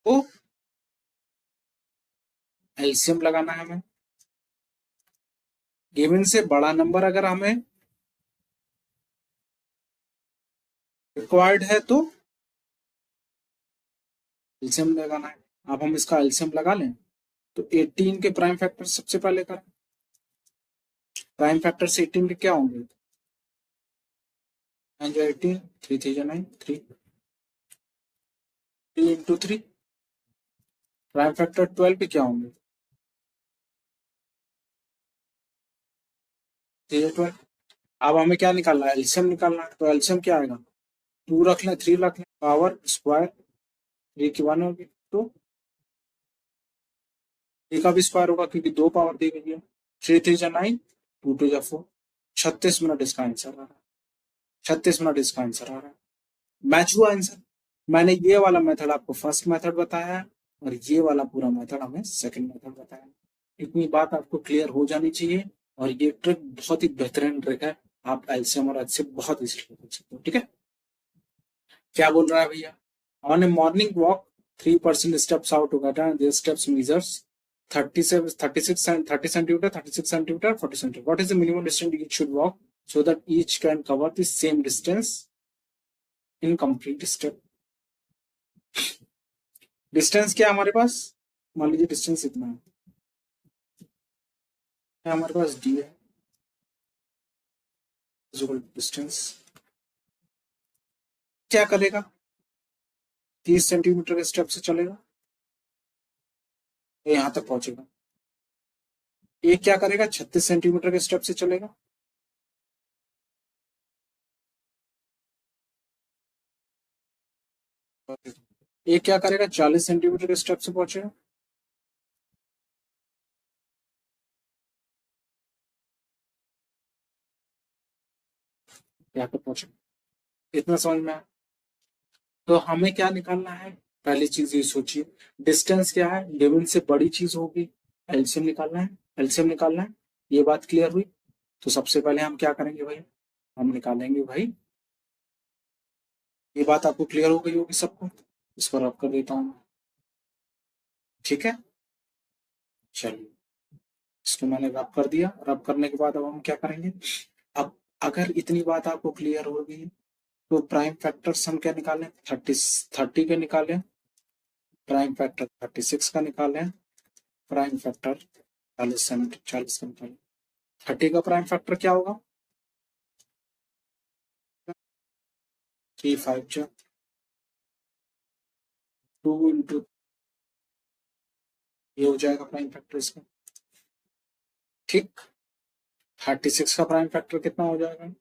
तो एलसीएम लगाना है हमें। गिवन से बड़ा नंबर अगर हमें रिक्वायर्ड है तो एलसीएम लगाना है। अब हम इसका एलसीएम लगा लें तो 18 के प्राइम फैक्टर सबसे पहले करें। प्राइम फैक्टर से 18 के क्या होंगे, 9 जो 18, 3 3 जो 9, 3 3 इंटू 3। प्राइम फैक्टर 12 के क्या होंगे, 3 12। अब हमें क्या निकालना है, एलसीएम निकालना है। तो एलसीएम क्या आएगा, 2 रख लें, 3 रख लें, पावर स्क्वायर 3 की 1 होगी तो 3 का भी स्क्वायर होगा क्योंकि 2 पावर दी गई है। 3 3 जा 9, 2 2 जा 4। 36 मिनट इसका आंसर आ रहा है। 36 मिनट इसका आंसर आ रहा है। मैच हुआ आंसर। मैंने ये वाला मेथड आपको फर्स्ट मेथड बताया है और ये वाला पूरा मेथड हमें सेकंड मेथड बताया है। इतनी बात आपको क्लियर हो जानी चाहिए और ये ट्रिक बहुत ही बेहतरीन ट्रिक है। आप एलसीएम और एचसीएम बहुत इजीली कर सकते हो। ठीक है, क्या बोल रहा है भैया, on A morning walk 3% steps out together and this steps measures 37 36 and 30 centimeter 36 centimeter 40 centimeter. What is the minimum distance each should walk so that each can cover the same distance in complete step. Distance क्या है हमारे पास, मान लीजिए distance इतना है हमारे पास D है distance. क्या करेगा, 30 सेंटीमीटर के स्टेप से चलेगा, ये यहां तक पहुंचेगा। ये क्या करेगा, 36 सेंटीमीटर के स्टेप से चलेगा, ये क्या करेगा, 40 सेंटीमीटर के स्टेप से पहुंचेगा। यहाँ पे पहुंचेगा। इतना समझ में आया। तो हमें क्या निकालना है, पहली चीज ये सोचिए डिस्टेंस क्या है, गिवन से बड़ी चीज होगी, एलसीएम निकालना है। एलसीएम निकालना है, ये बात क्लियर हुई। तो सबसे पहले हम क्या करेंगे भाई, हम निकालेंगे भाई, ये बात आपको क्लियर हो गई होगी सबको। इसको रब कर देता हूँ, ठीक है। चलिए, इसको मैंने रब कर दिया। रब करने के बाद अब हम क्या करेंगे, अब अगर इतनी बात आपको क्लियर होगी तो प्राइम फैक्टर्स हम क्या निकालें, 30 के निकालें, प्राइम फैक्टर 36 का निकालें, प्राइम फैक्टर 40 का निकालें। 30 का प्राइम फैक्टर क्या होगा, 3 5 जा 2 इंटू, ये हो जाएगा प्राइम फैक्टर इसका। ठीक, 36 का प्राइम फैक्टर कितना हो जाएगा,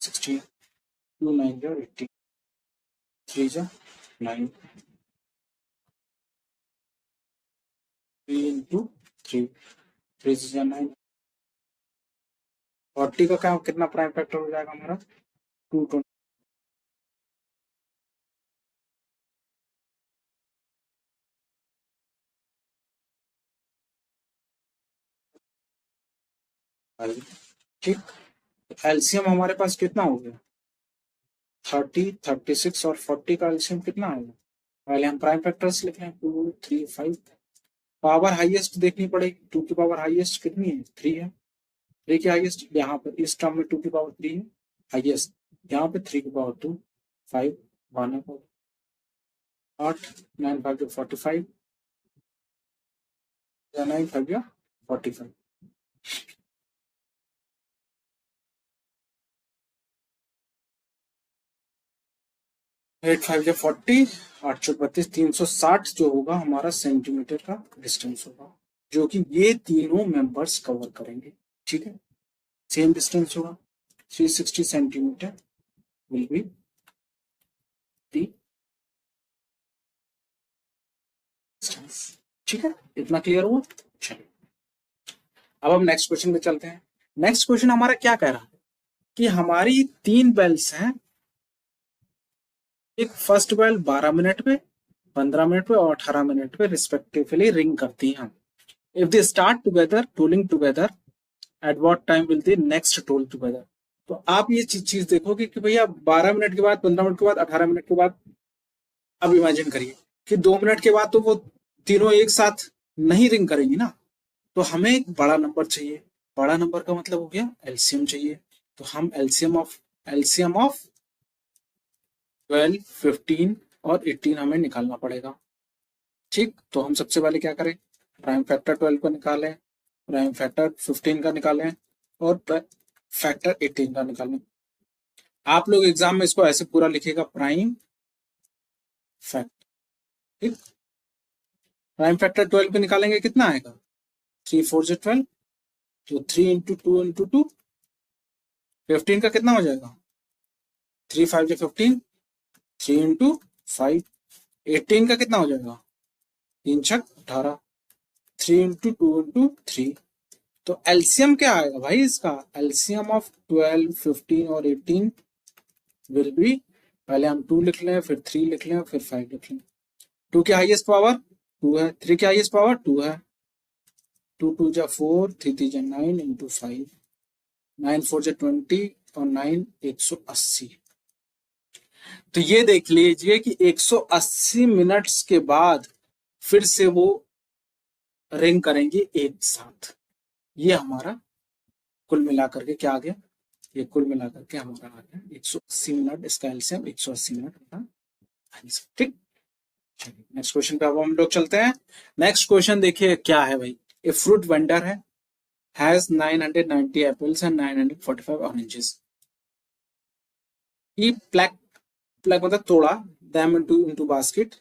16, 2 9 जा 18, 3 जा 9, 3 इंटू 3, 3 जा 9, 40 का क्या कितना प्राइम फैक्टर हो जाएगा हमारा, 220। ठीक, एलसीएम हमारे पास कितना हो गया, 30, 36 और 40 का एलसीएम कितना आएगा। पहले हम प्राइम फैक्टर्स लिख लें, 2 3 5। पावर हाईएस्ट देखनी पड़ेगी, 2 की पावर हाईएस्ट कितनी है, 3 है। 3 की हाईएस्ट यहाँ पर इस टर्म में 2 की पावर 3 है हाईएस्ट, यहाँ पे 3 की पावर 2, 5 1 है, 8 9 5 45, 9 5 45, 8 5 40, 8 32, 360 जो होगा हमारा सेंटीमीटर का डिस्टेंस होगा, जो कि ये तीनों मेंबर्स कवर करेंगे। ठीक है, सेम डिस्टेंस होगा, 360 centimetre will be the distance. ठीक है, इतना क्लियर हुआ। चलिए अब हम नेक्स्ट क्वेश्चन में चलते हैं। नेक्स्ट क्वेश्चन हमारा क्या कह रहा है कि हमारी 3 बेल्स हैं, एक फर्स्ट बेल 12 मिनट पे, 15 मिनट पे और 18 मिनट पे रिस्पेक्टिवली रिंग करती हैं। If they start together tooling together, at what time will they next tool together. तो आप ये चीज देखोगे कि भैया 12 मिनट के बाद, 15 मिनट के बाद, 18 मिनट के बाद, अब इमेजिन करिए कि 2 मिनट के बाद तो वो तीनों एक साथ नहीं रिंग करेंगी ना, तो हमें एक बड़ा नंबर चाहिए। बड़ा नंबर का मतलब हो गया एलसीएम चाहिए। तो हम एलसीएम ऑफ 12, 15 और 18 हमें निकालना पड़ेगा। ठीक, तो हम सबसे पहले क्या करें, प्राइम फैक्टर 12 को निकालें, प्राइम फैक्टर 15 का निकालें और फैक्टर 18 का निकालें। आप लोग एग्जाम में इसको ऐसे पूरा लिखिएगा, प्राइम फैक्टर। ठीक, प्राइम फैक्टर 12 पे निकालेंगे कितना आएगा, 3 4 से 12, तो 3 इंटू 2 इंटू 2, 15 का कितना हो जाएगा, 3 5 से 15, 3 इंटू 5, 18 का कितना हो जाएगा, 3 छक 18, 3 इंटू 2 इंटू 3। तो एलसीएम क्या आएगा भाई इसका, एलसीएम ऑफ 12, 15 और 18 विल बी, पहले हम 2 लिख लें, फिर 3 लिख लें, फिर 5 लिख लें। 2 की हाईएस्ट पावर 2 है, 3 की हाईएस्ट पावर 2 है, 2 2 जा 4, 3 3 जा 9 इंटू 5, 9 4 जा 20 और 9 180। तो ये देख लीजिए कि 180 मिनट्स के बाद फिर से वो रिंग करेंगे एक साथ। ये हमारा कुल मिलाकर के क्या आ गया, ये कुल मिलाकर के हमारा आ गया 180 मिनट, इसका एलसीएम 180 मिनट होगा। ठीक, नेक्स्ट क्वेश्चन पे अब हम लोग चलते हैं। नेक्स्ट क्वेश्चन देखिए क्या है भाई, ए फ्रूट वेंडर है, has 990 apples and 945 oranges. He plaque plaque मतलब तोड़ा, them into basket,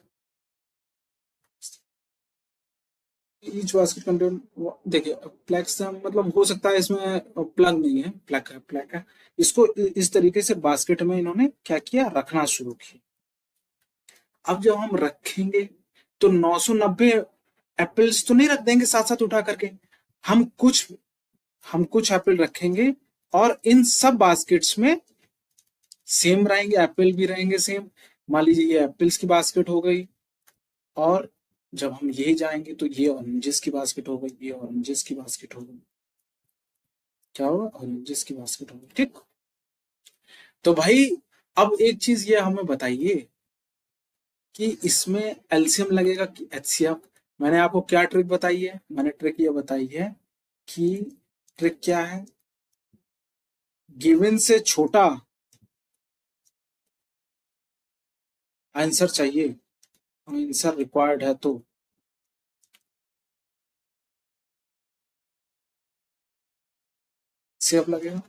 each basket contain, देखिए प्लैक से मतलब हो सकता है इसमें प्लग नहीं है, प्लग है। इसको इस तरीके से बास्केट में इन्होंने क्या किया, रखना शुरू किया। अब जब हम रखेंगे तो 990 एप्पल्स तो नहीं रख देंगे साथ साथ उठा करके, हम कुछ एप्पल रखेंगे और इन सब बास्केट्स में सेम रहेंगे, एप्पल भी रहेंगे सेम। मान लीजिए ये एप्पल्स की बास्केट हो गई, और जब हम यही जाएंगे तो ये ऑरेंजेस की बास्केट हो गई, ये ऑरेंजेस की बास्केट हो गई, क्या होगा, ऑरेंजेस की बास्केट हो गई। ठीक, तो भाई अब एक चीज ये हमें बताइए कि इसमें एलसीएम लगेगा कि एचसीएफ। मैंने आपको क्या ट्रिक बताई है, मैंने ट्रिक ये बताई है कि ट्रिक क्या है, गिवन से छोटा आंसर चाहिए, आंसर रिक्वायर्ड है तो सेव लगेगा।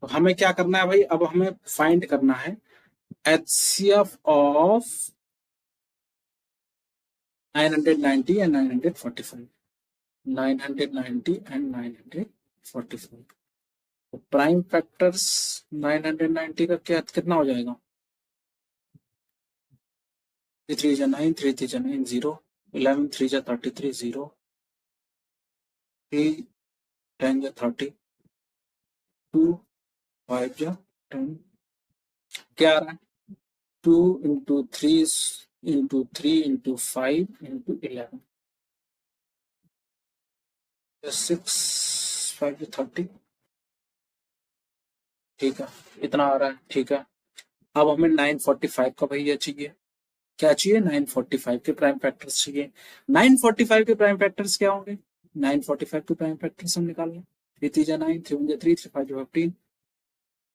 तो हमें क्या करना है भाई, अब हमें फाइंड करना है HCF ऑफ 990 एंड 945, 990 एंड 945। तो प्राइम फैक्टर्स 990 का क्या कितना हो जाएगा, 3 3 जा 9, 3 3 जा 9, 0, 11 3 जा 33, 0, 3 10 जा 30, 2 5 जा 10, क्या आ रहा है, 2 इंटू 3 इंटू 5 इंटू 11, 6 5 30, ठीक है, इतना आ रहा है, ठीक है। अब हमें 945 का भैया चाहिए, क्या चाहिए, 945 के प्राइम फैक्टर्स चाहिए। 945 के प्राइम फैक्टर्स क्या होंगे, 945 के प्राइम फैक्टर्स हम निकाल लें, 3 3 जा 9, 3 1 जा 3, 3 5 जा 15,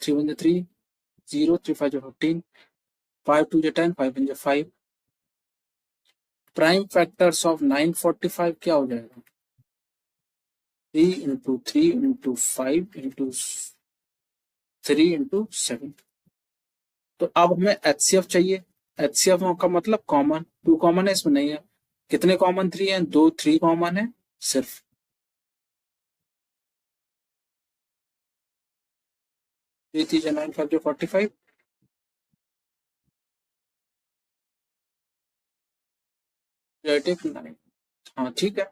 3 1 जा 3, 0, 3 5 जा 15, 5 2 जा 10, 5 1 जा 5। प्राइम फैक्टर्स ऑफ 945 क्या हो जाएगा, 3 इंटू 3 इंटू 5 इंटू 3 इंटू 7। तो अब हमें HCF चाहिए, HCF का मतलब कॉमन, 2 कॉमन है इसमें नहीं है, कितने कॉमन, 3 है, 2 3 कॉमन है सिर्फ, थ्री थ्री जा 9 5 जो 45, टेक 9, हाँ ठीक है।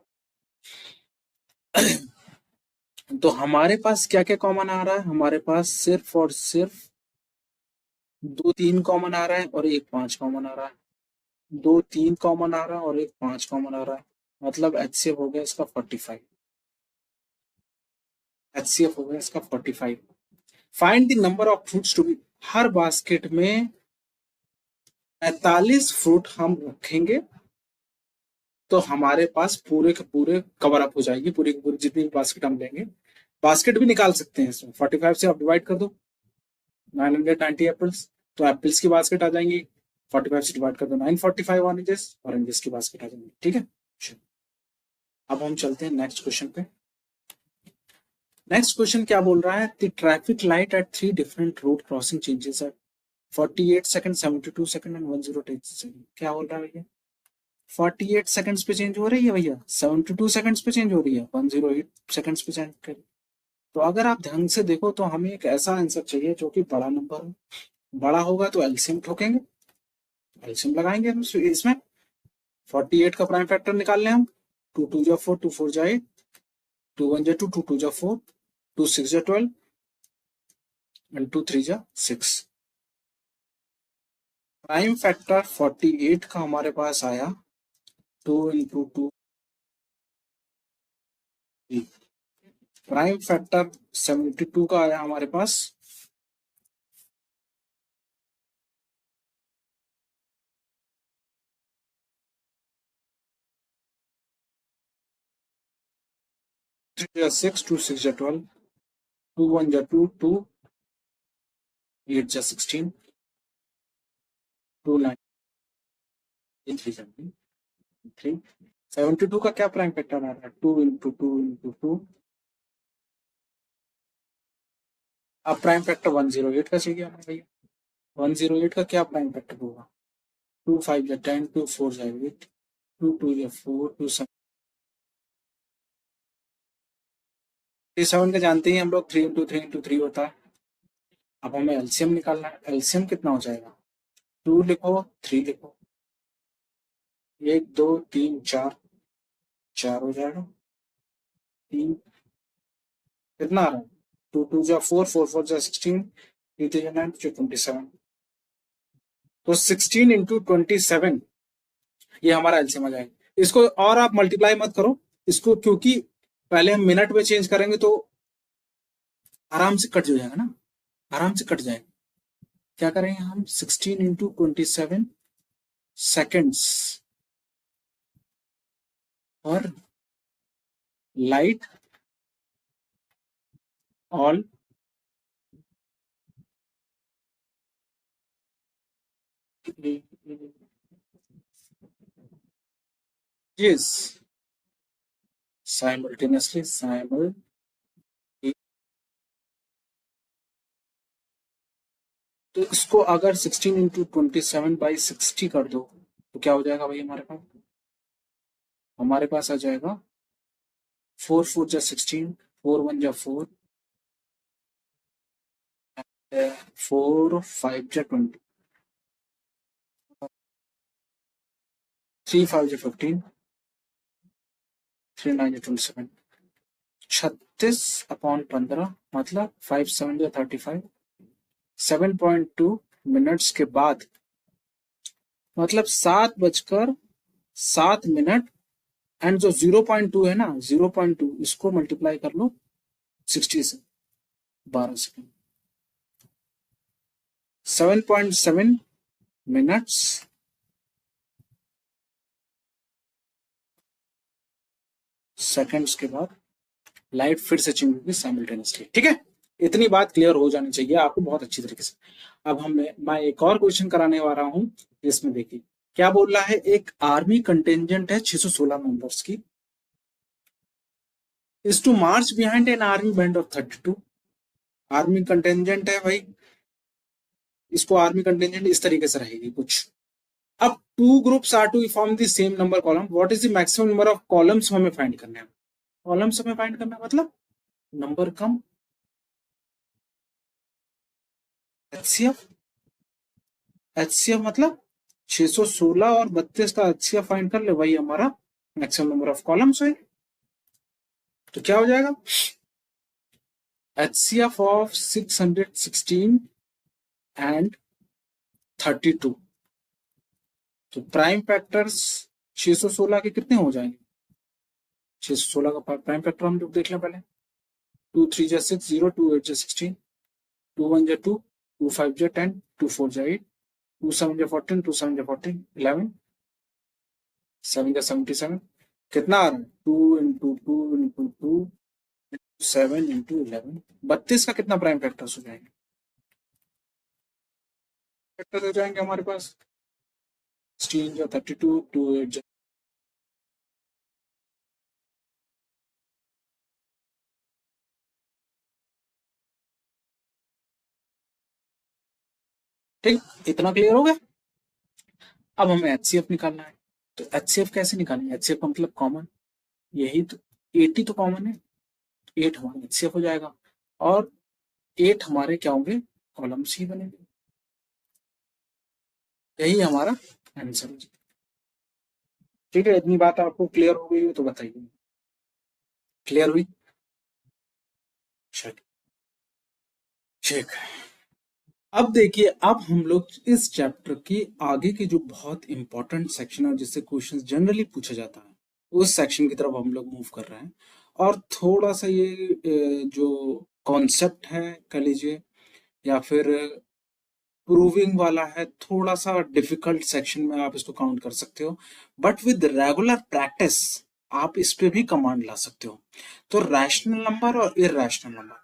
तो हमारे पास क्या क्या कॉमन आ रहा है, हमारे पास सिर्फ और सिर्फ 2 3 कॉमन आ रहा है और 1 5 कॉमन आ रहा है, 2 3 कॉमन आ रहा है और 1 5 कॉमन आ रहा है, मतलब HCF हो गया इसका 45, HCF हो गया इसका 45। Find the number of fruits to be, हर बास्केट में 45 फ्रूट हम रखेंगे तो हमारे पास पूरे के पूरे कवर अप हो जाएगी, पूरी की पूरी जितनी भी बास्केट हम लेंगे। बास्केट भी निकाल सकते हैं इसमें, 45 से आप डिवाइड कर दो, 990 एप्पल्स, तो एप्पल्स की बास्केट आ जाएंगी, 45 से डिवाइड कर दो 945 ऑरेंजेस, ऑरेंजेस की बास्केट आ जाएंगी, ठीक है। अब हम चलते हैं नेक्स्ट क्वेश्चन पे। नेक्स्ट क्वेश्चन क्या बोल रहा है, the traffic light at 3 different road crossing changes at 48 second, 72 second and 1010 second. क्या बोल रहा है भैया, 48 सेकंड्स पे चेंज हो रही है भैया, 72 सेकंड्स पे चेंज हो रही है, 108 सेकंड्स पे चेंज कर। तो अगर आप ध्यान से देखो तो हमें एक ऐसा आंसर चाहिए जो कि बड़ा नंबर हो, बड़ा होगा तो एलसीएम ठोकेंगे, एलसीएम लगाएंगे हम इसमें। 48 का प्राइम फैक्टर निकाल लें हम, 2 2 जा 4, 2 4 जा 8, 2 1 जा 2, 2 2 जा 4, 2 6 जा 12 एंड 2 3 जा 6। प्राइम फैक्टर 48 का हमारे पास आया 2 इंटू 2, प्राइम फैक्टर 72 का आया हमारे पास 3 जा 6, 2 6 जा 12, 2 1 जा 2, 2 8 जा 16, 2 9 3 जा 3। 72 का क्या प्राइम फैक्टर आ रहा है, 2 इंटू 2 इंटू 2। अब प्राइम फैक्टर 108 का चाहिए हमें भैया, 108 का क्या प्राइम फैक्टर होगा, 2 5 या 10, 2 4 या 8, 2 2 या 4, 2 7 का जानते ही हम लोग, 3 इंटू 3 इंटू 3 होता है। अब हमें एलसीएम निकालना है, एलसीएम कितना हो जाएगा, 2 लिखो 3 लिखो, 1 2 3 4, 4 हो जाएगा, 3 कितना आ रहा है, 2 2 जा 4, 4 4 जा 16, 3 3 जा 9, 27। तो 16 इंटू 27 ये हमारा एलसीएम आ जाएगा। इसको और आप मल्टीप्लाई मत करो इसको, क्योंकि पहले हम मिनट में चेंज करेंगे तो आराम से कट जाएगा ना, आराम से कट जाएगा। क्या करेंगे हम, 16 इंटू 27 सेकेंड्स और लाइट ऑल यस साइमल्टेनियसली तो इसको अगर 16 इंटू 27/60 कर दो तो क्या हो जाएगा भाई हमारे पास आ जाएगा 4 4 जा 16, 4 1 जा 4, 4 5 जा 20, 3 5 जा 15, 3 9 जा 27, 36/15 मतलब 5 7 जा 35, 7.2 मिनट्स के बाद मतलब 7:07 एंड जो 0.2 है ना 0.2 इसको मल्टीप्लाई कर लो 60 से 12 सेकेंड 7.7 मिनट्स सेकंड्स के बाद लाइट फिर से चेंज होगी साइमल्टेनियसली। ठीक है, इतनी बात क्लियर हो जानी चाहिए आपको बहुत अच्छी तरीके से। अब मैं एक और क्वेश्चन कराने वाला हूं, इसमें देखिए क्या बोल रहा है। एक आर्मी कंटेंजेंट है 616 मेंबर्स की, is to march behind an army band of 32। Army contingent है भाई, इसको आर्मी कंटेंजेंट इस तरीके से रहेगी कुछ। अब two groups are to form the same number column, what is the maximum number of columns हमें फाइंड करना है। कॉलम्स हमें फाइंड करना है मतलब नंबर कम, एचसीएफ। एचसीएफ मतलब 616 और 32 का एचसीएफ फाइंड कर ले, वही हमारा मैक्सिमम नंबर ऑफ कॉलम्स है। तो क्या हो जाएगा एचसीएफ ऑफ 616 एंड 32। तो प्राइम फैक्टर्स 616 के कितने हो जाएंगे, 616 का प्राइम फैक्टर हम लोग देख लें पहले। 2 3 जा 6 0, 2 8 जा 16, 2 1 जा 2, 2 5 जा 10, 2 4 जा 8, 2 7 जा 14, 2 7 जा 14, 11, 7 जा 77। कितना आ रहा है 2 × 2 × 2 7 × 11, 32 का कितना प्राइम फैक्टर्स हो जाएंगे, फैक्टर्स हो जाएंगे हमारे पास 16 जा 32, 2 8 जा, ठीक, इतना क्लियर हो गया। अब हमें एचसीएफ निकालना है, तो एचसीएफ कैसे निकालेंगे, एचसीएफ का मतलब कॉमन, यही तो 80 तो कॉमन है, 8 हमारा एचसीएफ हो जाएगा और 8 हमारे क्या होंगे कॉलम्स ही बनेंगे, यही हमारा आंसर है। ठीक है, इतनी बात आपको क्लियर हो गई हो तो बताइए, क्लियर हुई। चलिए ठीक है, अब देखिए अब हम लोग इस चैप्टर की आगे की जो बहुत इंपॉर्टेंट सेक्शन है जिससे क्वेश्चंस जनरली पूछा जाता है उस सेक्शन की तरफ हम लोग मूव कर रहे हैं। और थोड़ा सा ये जो कॉन्सेप्ट है कह लीजिए या फिर प्रूविंग वाला है, थोड़ा सा डिफिकल्ट सेक्शन में आप इसको काउंट कर सकते हो, बट विद रेगुलर प्रैक्टिस आप इस पे भी कमांड ला सकते हो। तो रैशनल नंबर और इरैशनल नंबर,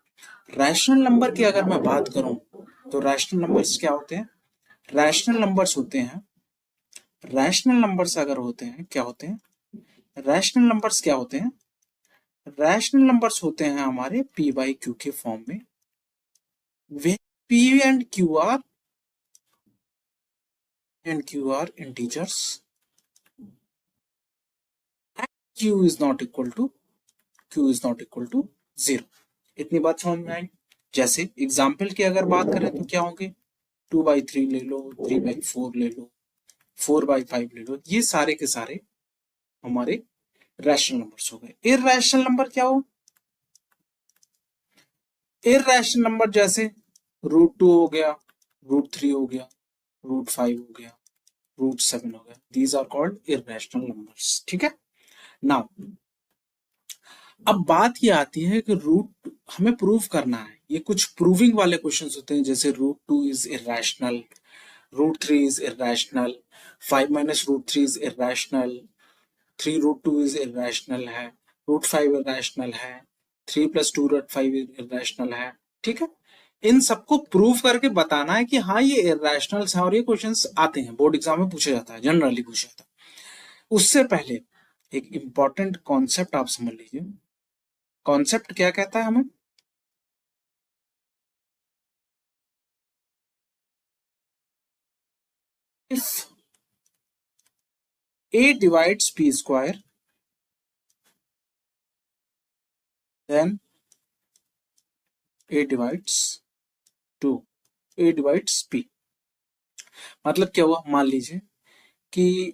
रैशनल नंबर की अगर मैं बात करूं तो रैशनल नंबर्स क्या होते हैं, रैशनल नंबर्स होते हैं, रैशनल नंबर्स अगर होते हैं क्या होते हैं, रैशनल नंबर्स क्या होते हैं, रैशनल नंबर्स होते हैं हमारे पी बाई क्यू के फॉर्म में, where P and Q are integers q is not equal to q is not equal to 0। इतनी बात समझ में आई। जैसे एग्जाम्पल की अगर बात करें तो क्या होंगे 2/3 ले लो, 3/4 ले लो, 4/5 ले लो, ये सारे के सारे हमारे रैशनल नंबर्स हो गए। इरैशनल नंबर क्या हो, इरैशनल नंबर जैसे √2 हो गया, √3 हो गया, √5 हो गया, √7 हो गया, these are called irrational numbers. ठीक है, नाउ अब बात ये आती है कि रूट हमें प्रूव करना है, ये कुछ प्रूविंग वाले क्वेश्चंस होते हैं जैसे √2 is irrational, √3 is irrational, 5 - √3 is irrational, 3 √2 is irrational है, √5 इरैशनल है, 3+2.5 इरेशनल है, ठीक है। इन सबको प्रूव करके बताना है कि हाँ ये इरेशनल्स हैं, और ये क्वेश्चंस आते हैं, बोर्ड एग्जाम में पूछा जाता है, जनरली पूछा जाता है। उससे पहले एक इंपॉर्टेंट कॉन्सेप्ट आप समझ लीजिए। कॉन्सेप्ट क्या कहता है हमें? If a divides p square, then a divides 2, a divides p। मतलब क्या हुआ, मान लीजिए कि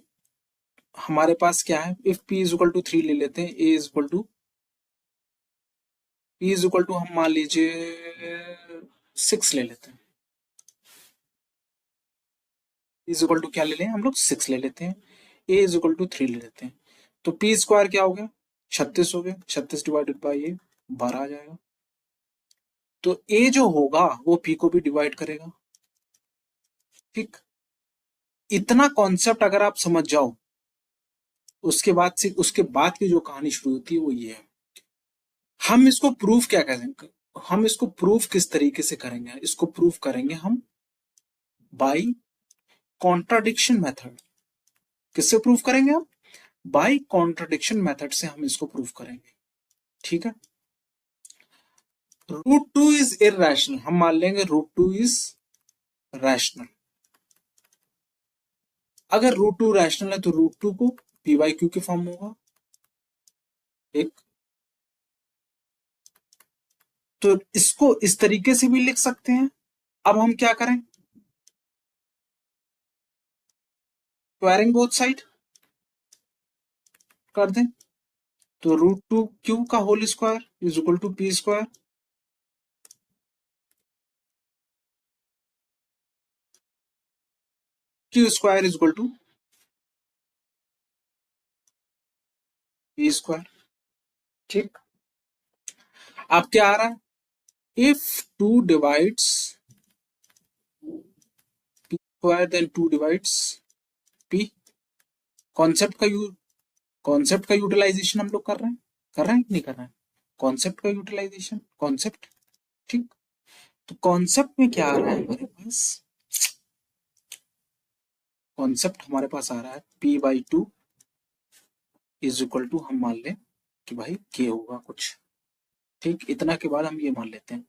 हमारे पास क्या है, if p is equal to 3 ले लेते हैं, a is equal to p is equal to हम मान लीजिए 6 ले लेते हैं, इज इक्वल टू क्या ले लें हम लोग, 6 ले लेते हैं, a इज इक्वल टू 3 ले लेते हैं, तो p स्क्वायर क्या हो गया, 36 हो गया, 36 डिवाइडेड बाई a 12 आ जाएगा। तो a जो होगा वो p को भी डिवाइड करेगा, ठीक। इतना कॉन्सेप्ट अगर आप समझ जाओ, उसके बाद की जो कहानी शुरू होती है वो ये है। हम इसको प्रूफ क्या करेंगे, हम इसको प्रूफ किस तरीके से करेंगे, इसको प्रूफ करेंगे हम बाय कॉन्ट्राडिक्शन मेथड। किससे प्रूफ करेंगे हम? बाय कॉन्ट्राडिक्शन मेथड से हम इसको प्रूफ करेंगे, ठीक है। √2 इज इररेशनल, हम मान लेंगे √2 इज रैशनल। अगर √2 रैशनल है तो √2 को p/q के फॉर्म में होगा, एक। तो इसको इस तरीके से भी लिख सकते हैं। अब हम क्या करें, स्क्वायरिंग बोथ साइड कर दें, तो √2q का whole square is equal to p square, q square is equal to p square, ठीक। अब क्या आ रहा है, if 2 divides p square then 2 divides p। Concept का यूटिलाइजेशन हम लोग कर रहे हैं, कि नहीं कर रहे हैं? कॉन्सेप्ट का यूटिलाइजेशन, कॉन्सेप्ट, ठीक। तो कॉन्सेप्ट में क्या आ रहा है हमारे पास, कॉन्सेप्ट हमारे पास आ रहा है p/2 इज इक्वल टू, हम मान लें कि भाई k होगा कुछ, ठीक। इतना के बाद हम ये मान लेते हैं,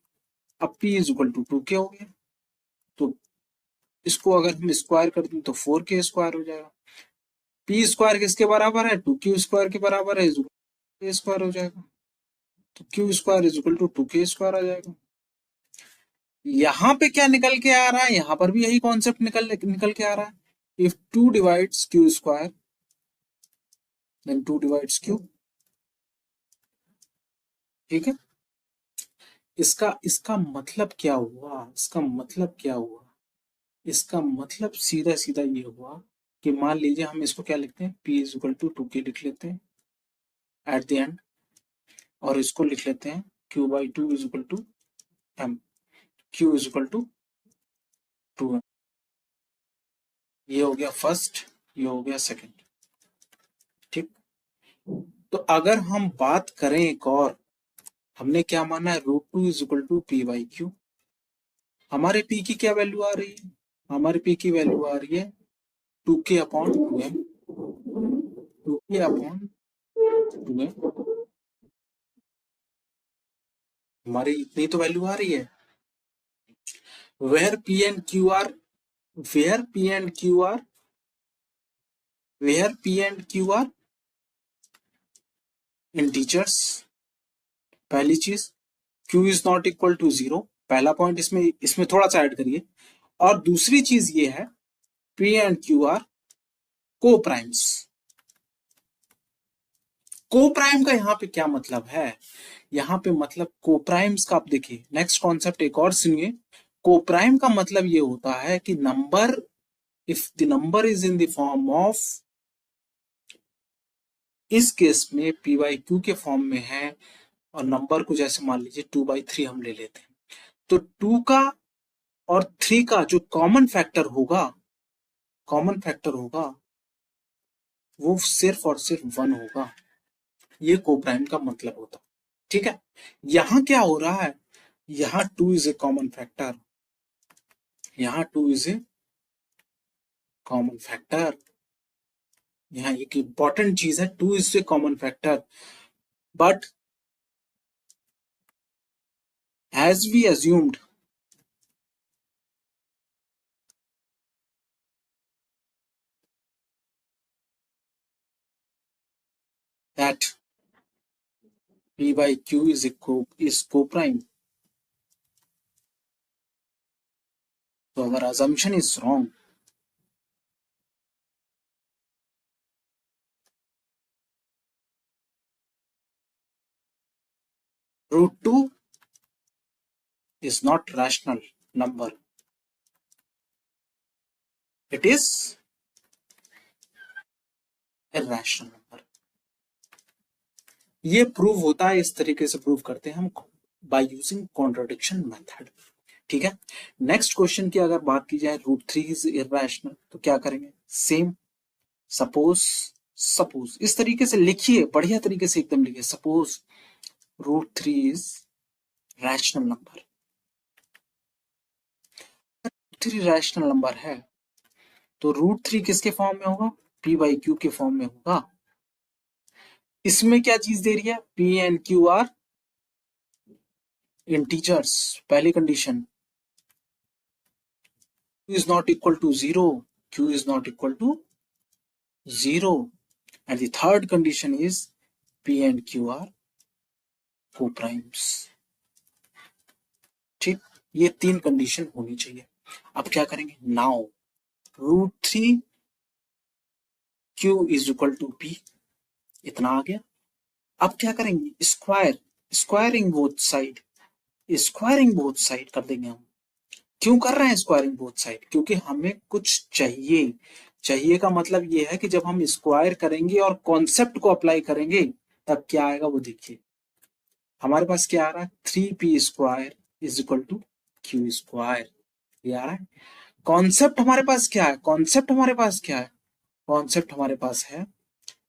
अब p is equal to 2k हो गया, तो इसको अगर हम स्क्वायर कर दें तो 4k स्क्वायर हो जाएगा। p स्क्वायर किसके बराबर है, 2q स्क्वायर के बराबर है, k स्क्वायर हो जाएगा, तो q square is equal to 2k square आ जाएगा। यहां पे क्या निकल के आ रहा है, यहां पर भी यही कॉन्सेप्ट निकल के आ रहा है, if 2 divides q square then 2 divides q, ठीक है। इसका इसका मतलब क्या हुआ, इसका मतलब क्या हुआ, इसका मतलब सीधा सीधा ये हुआ कि मान लीजिए हम इसको क्या लिखते हैं, p is equal to 2k लिख लेते हैं एट द एंड, और इसको लिख लेते हैं q/2 is equal to m, q is equal to 2m। ये हो गया फर्स्ट, ये हो गया सेकंड, ठीक। तो अगर हम बात करें एक और, हमने क्या माना है, √2 इज इक्वल टू p/q। हमारे p की क्या वैल्यू आ रही है, हमारे p की वैल्यू आ रही है 2k/2m, 2k/2m, हमारी इतनी तो वैल्यू आ रही है। Where p and q are, where p and q are, where p and q are integers, पहली चीज। q is not equal to 0, पहला पॉइंट इसमें इसमें थोड़ा सा ऐड करिए। और दूसरी चीज ये है, p एंड q आर को प्राइम्स। को प्राइम का यहाँ पे क्या मतलब है, यहाँ पे मतलब को प्राइम्स का, आप देखिए नेक्स्ट कॉन्सेप्ट एक और सुनिए। को प्राइम का मतलब ये होता है कि number, if the number is in the form of, इस केस में p/q के फॉर्म में है, और नंबर को जैसे मान लीजिए 2/3 हम ले लेते हैं, तो 2 का और 3 का जो कॉमन फैक्टर होगा, कॉमन फैक्टर होगा वो सिर्फ और सिर्फ 1 होगा। ये को प्राइम का मतलब होता। ठीक है, यहां क्या हो रहा है, यहाँ 2 इज ए कॉमन फैक्टर, यहाँ 2 इज ए कॉमन फैक्टर, यहाँ एक इंपॉर्टेंट चीज है, 2 is A common factor, but as we assumed that p by q is co-prime, so our assumption is wrong. Root 2 is not rational number, it is irrational number. ये prove होता है, इस तरीके से प्रूव करते हैं हम बाय यूजिंग कॉन्ट्रडिक्शन मेथड। ठीक है, नेक्स्ट क्वेश्चन की अगर बात की जाए, रूट 3 इज इररेशनल, तो क्या करेंगे, सेम सपोज, सपोज इस तरीके से लिखिए, बढ़िया तरीके से एकदम लिखिए, suppose root 3 is rational number, 3 rational number है तो रूट 3 किसके फॉर्म में होगा, p बाई क्यू के फॉर्म में होगा। इसमें क्या चीज दे रही है, p and q are integers, पहली condition, q is not equal to 0, q is not equal to 0, and the third condition is p and q are co-primes। ठीक, ये 3 कंडीशन होनी चाहिए। अब क्या करेंगे, now root 3 q is equal to p, इतना आ गया। अब क्या करेंगे, square, squaring both side, squaring both side कर देंगे हम। क्यों कर रहे हैं स्क्वायरिंग बोथ साइड, क्योंकि हमें कुछ चाहिए, चाहिए का मतलब ये है कि जब हम स्क्वायर करेंगे और कॉन्सेप्ट को अप्लाई करेंगे तब क्या आएगा वो देखिए। हमारे पास क्या आ रहा है, 3p square is equal to q square, ये आ रहा है। कॉन्सेप्ट हमारे पास क्या है, कॉन्सेप्ट हमारे पास क्या है, कॉन्सेप्ट हमारे पास है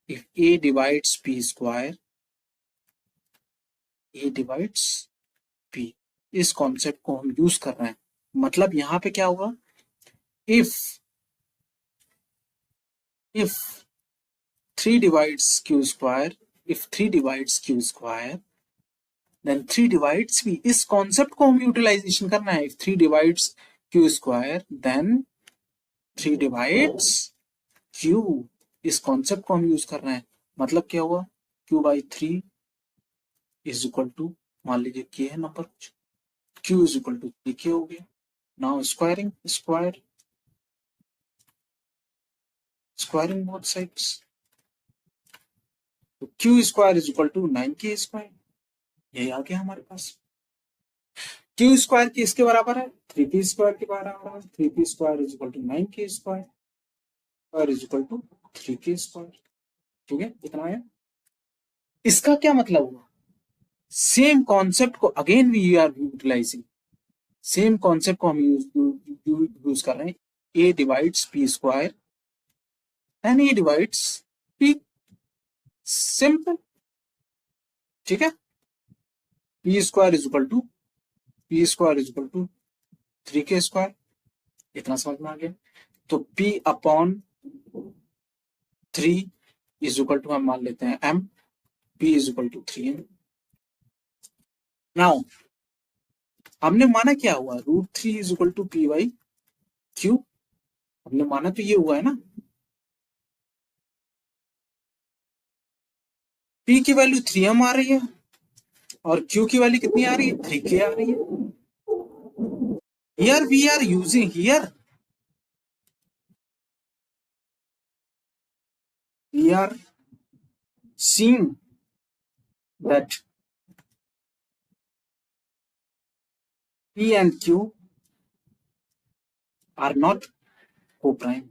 if a divides p square, a divides p, इस कॉन्सेप्ट को हम यूज कर रहे हैं। मतलब यहां पे क्या होगा, if 3 divides q square, if 3 divides q square, then 3 divides p, इस कॉन्सेप्ट को हम यूटिलाइजेशन करना है। if 3 divides q square, then 3 divides q, इस कॉन्सेप्ट को हम यूज कर रहे हैं। मतलब क्या हुआ, q by 3 is equal to, मान लीजिए k है नंबर, q is equal to 3k हो गया। Now squaring, square, squaring both sides, तो q square is equal to 9k square, यही आ गया हमारे पास। क्यू स्क्वायर की इसके बराबर है, 3p स्क्वायर के बराबर है, 3p square is equal to 9k square, square is equal to 3k square. ठीक है, इतना है। इसका क्या मतलब हुआ, सेम कॉन्सेप्ट को again we are utilizing, same concept को हम यूज कर रहे हैं, a divides p square and a divides p, simple. ठीक है, p square is equal to, p square is equal to 3k square, इतना समझ में आ गया। तो p upon 3 is equal to, हम मान लेते हैं m, p is equal to 3m। Now हमने माना क्या हुआ, root 3 is equal to p by q, हमने माना तो ये हुआ है ना, p की वैल्यू 3m आ रही है और q की वैल्यू कितनी आ रही है, 3k आ रही है। Here we are using, here we are seeing that p and q are not co-prime,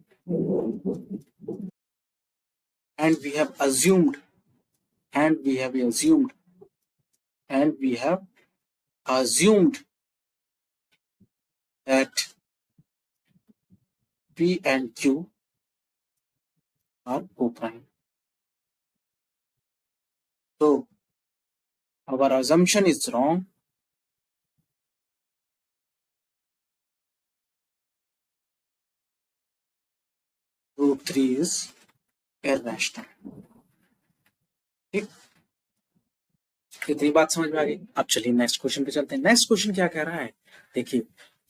and we have assumed, and we have assumed, and we have assumed that p and q are co-prime। तो our assumption is wrong. Root 3 is irrational. ठीक, इतनी बात समझ में आ गई। अब चलिए next question पे चलते हैं। नेक्स्ट क्वेश्चन क्या कह रहा है, देखिए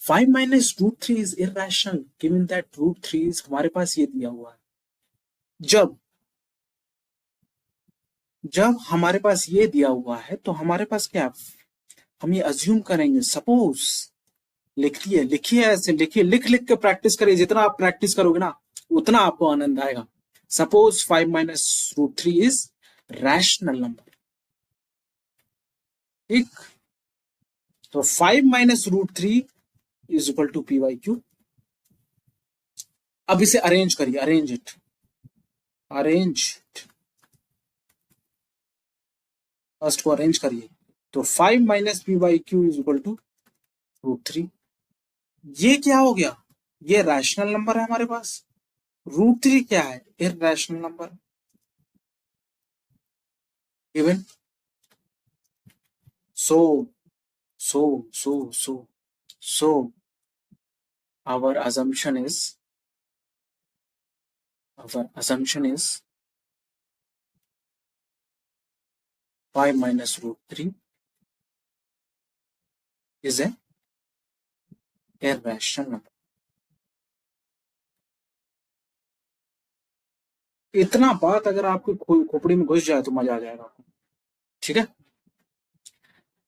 5 minus root three is irrational given that root three is, हमारे पास ये दिया हुआ है। जब हमारे पास ये दिया हुआ है तो हमारे पास क्या, हम ये अज्यूम करेंगे, सपोज लिखिए ऐसे लिखिए, लिख लिख के प्रैक्टिस करिए, जितना आप प्रैक्टिस करोगे ना उतना आपको आनंद आएगा। Suppose 5 minus root three is rational number, ठीक, तो 5 minus root three is equal to p by q. अब इसे अरेंज करिए, अरेंज फर्स्ट को अरेंज करिए, तो 5 minus p by q is equal to root three. ये क्या हो गया, ये रैशनल नंबर है हमारे पास, रूट थ्री क्या है, irrational number given. So our assumption is 5 minus root 3 is a irrational number. इतना बात अगर आपको खोपड़ी में घुस जाए तो मजा आ जाएगा आपको, ठीक है।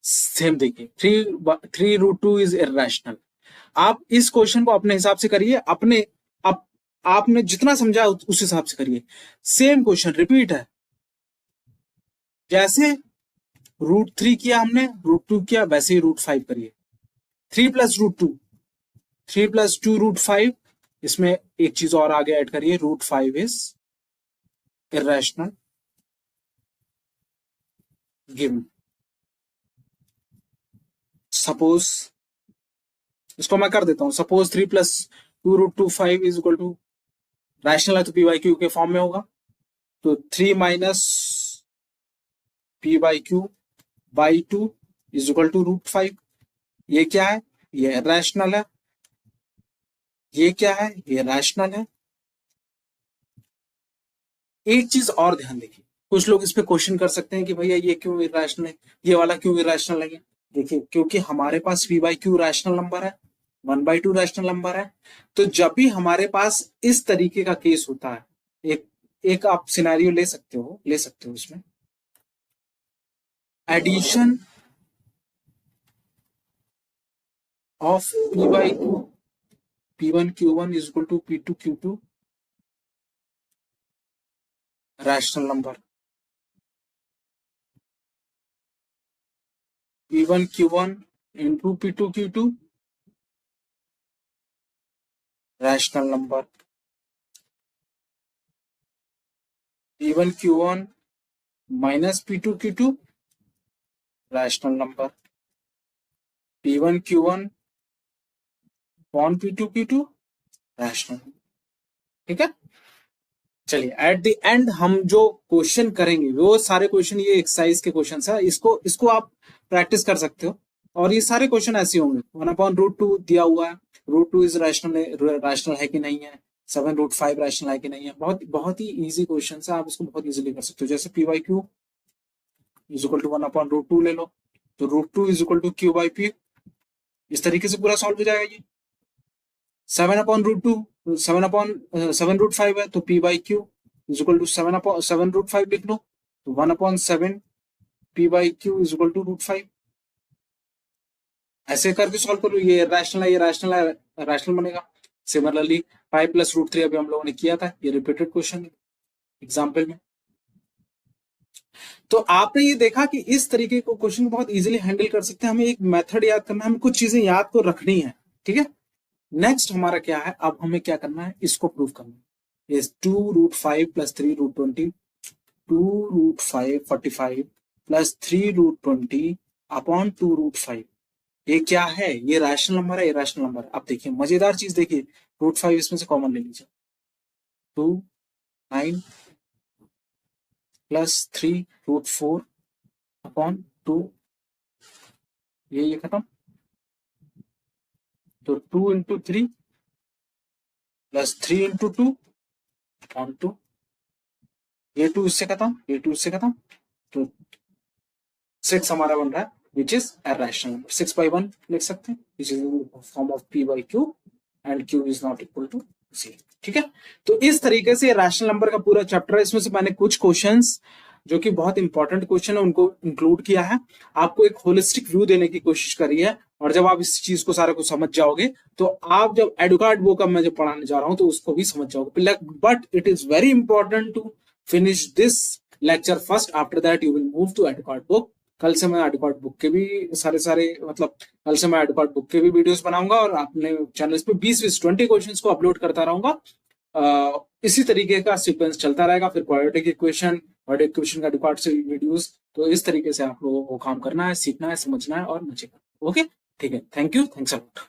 सेम देखिए, 3 रूट 2 इज इररेशनल। आप इस क्वेश्चन को अपने हिसाब से करिए, अपने आपने जितना समझा उस हिसाब से करिए। सेम क्वेश्चन रिपीट है, जैसे रूट 3 किया हमने, रूट 2 किया, वैसे ही रूट 5 करिए। 3 प्लस रूट 2, 3 प्लस 2 रूट 5, इसमें एक चीज और आगे ऐड करिए, root 5 is irrational given. Suppose इसको मैं कर देता हूं, suppose 3 plus 2 root 2 5 is equal to, rational है तो पी बाई क्यू के फॉर्म में होगा, तो 3 minus p by q by 2 is equal to root 5। ये क्या है, ये रैशनल है, ये क्या है, ये रैशनल है। एक चीज और ध्यान देखिए, कुछ लोग इस पे क्वेश्चन कर सकते हैं कि भैया ये क्यों इररेशनल है, ये वाला क्यों इररेशनल है। देखिए क्योंकि हमारे पास P by Q rational number है, 1/2 रैशनल नंबर है, तो जब भी हमारे पास इस तरीके का केस होता है, एक आप सिनेरियो ले सकते हो इसमें, addition of p by q P1 Q1 is equal to P2 Q2 rational number, P1 Q1 into P2 Q2 rational number, P1 Q1 minus P2 Q2 rational number, P1 Q1 upon P2 Q2 rational, ठीक है। चलिए at the end हम जो question करेंगे वो सारे question, ये exercise के क्वेश्चन है, इसको आप प्रैक्टिस कर सकते हो, और ये सारे क्वेश्चन ऐसे होंगे। 1/√2 दिया हुआ है, रूट 2 इज रैशनल है कि नहीं है, 7 रूट 5 रैशनल है कि नहीं है, बहुत ही इजी क्वेश्चन है, आप इसको बहुत इजीली कर सकते हो। जैसे p by q is equal to 1/√2 ले लो, तो root 2 is equal to q by p, इस तरीके से पूरा सॉल्व हो जाएगा। ये 7/√2, 7 रूट 5 है, तो p by q is equal to 7 root 5 लिख लो, तो 1/7 p by q is equal to root 5। ऐसे करके सॉल्व करो, ये रैशनल है, ये रैशनल है, रैशनल बनेगा। सिमिलरली 5 प्लस रूट 3 अभी हम लोगों ने किया था, ये रिपीटेड क्वेश्चन है एग्जाम्पल में। तो आपने ये देखा कि इस तरीके को क्वेश्चन बहुत इजीली हैंडल कर सकते हैं। हमें एक मेथड याद करना है, हमें कुछ चीजें याद को रखनी है, ठीक है। नेक्स्ट हमारा क्या है, अब हमें क्या करना है, इसको प्रूव करना है। Is 2 root 5 plus 3 root 20, 2 root 5 45 plus 3 root 20 upon 2 root 5, ये क्या है, ये रैशनल नंबर है, ये रैशनल नंबर है। अब देखिए मजेदार चीज देखिए, रूट 5 इसमें से कॉमन ले लीजिए, 2 9 प्लस 3 रूट 4 अपॉन 2, ये खत्म, तो 2 इंटू 3 प्लस 3 इंटू 2 ऑन 2, ये 2 इससे खत्म, ये 2 इससे खत्म, तो 6 हमारा बन रहा है which is a rational number. 6/1 लिख सकते हैं, which is form of p by q and q is not equal to 0। ठीक है, तो इस तरीके से रैशनल नंबर का पूरा चैप्टर है। इसमें से मैंने कुछ क्वेश्चंस जो कि बहुत इंपॉर्टेंट क्वेश्चन है उनको इंक्लूड किया है, आपको एक होलिस्टिक व्यू देने की कोशिश करी है। और जब आप इस चीज को सारे को समझ जाओगे तो आप जब एडुकार्ड बुक अब मैं जो पढ़ाने जा रहा हूं तो उसको भी समझ जाओगे। But it is very important to finish this lecture first, after that you will move to Educart book. कल से मैं एडुकार्ड बुक के भी सारे मतलब कल से मैं एडुकार्ड बुक के भी वीडियोस बनाऊंगा और अपने चैनल पे 20 क्वेश्चंस को अपलोड करता रहूंगा। इसी तरीके का सीक्वेंस चलता रहेगा। फिर क्वाड्रेटिक इक्वेशन का एडुकार्ड से वीडियोस, तो इस तरीके से आप लोगों को काम करना है, सीखना है, समझना है और मजे करना है। ओके, ठीक है, thank you, thanks a lot.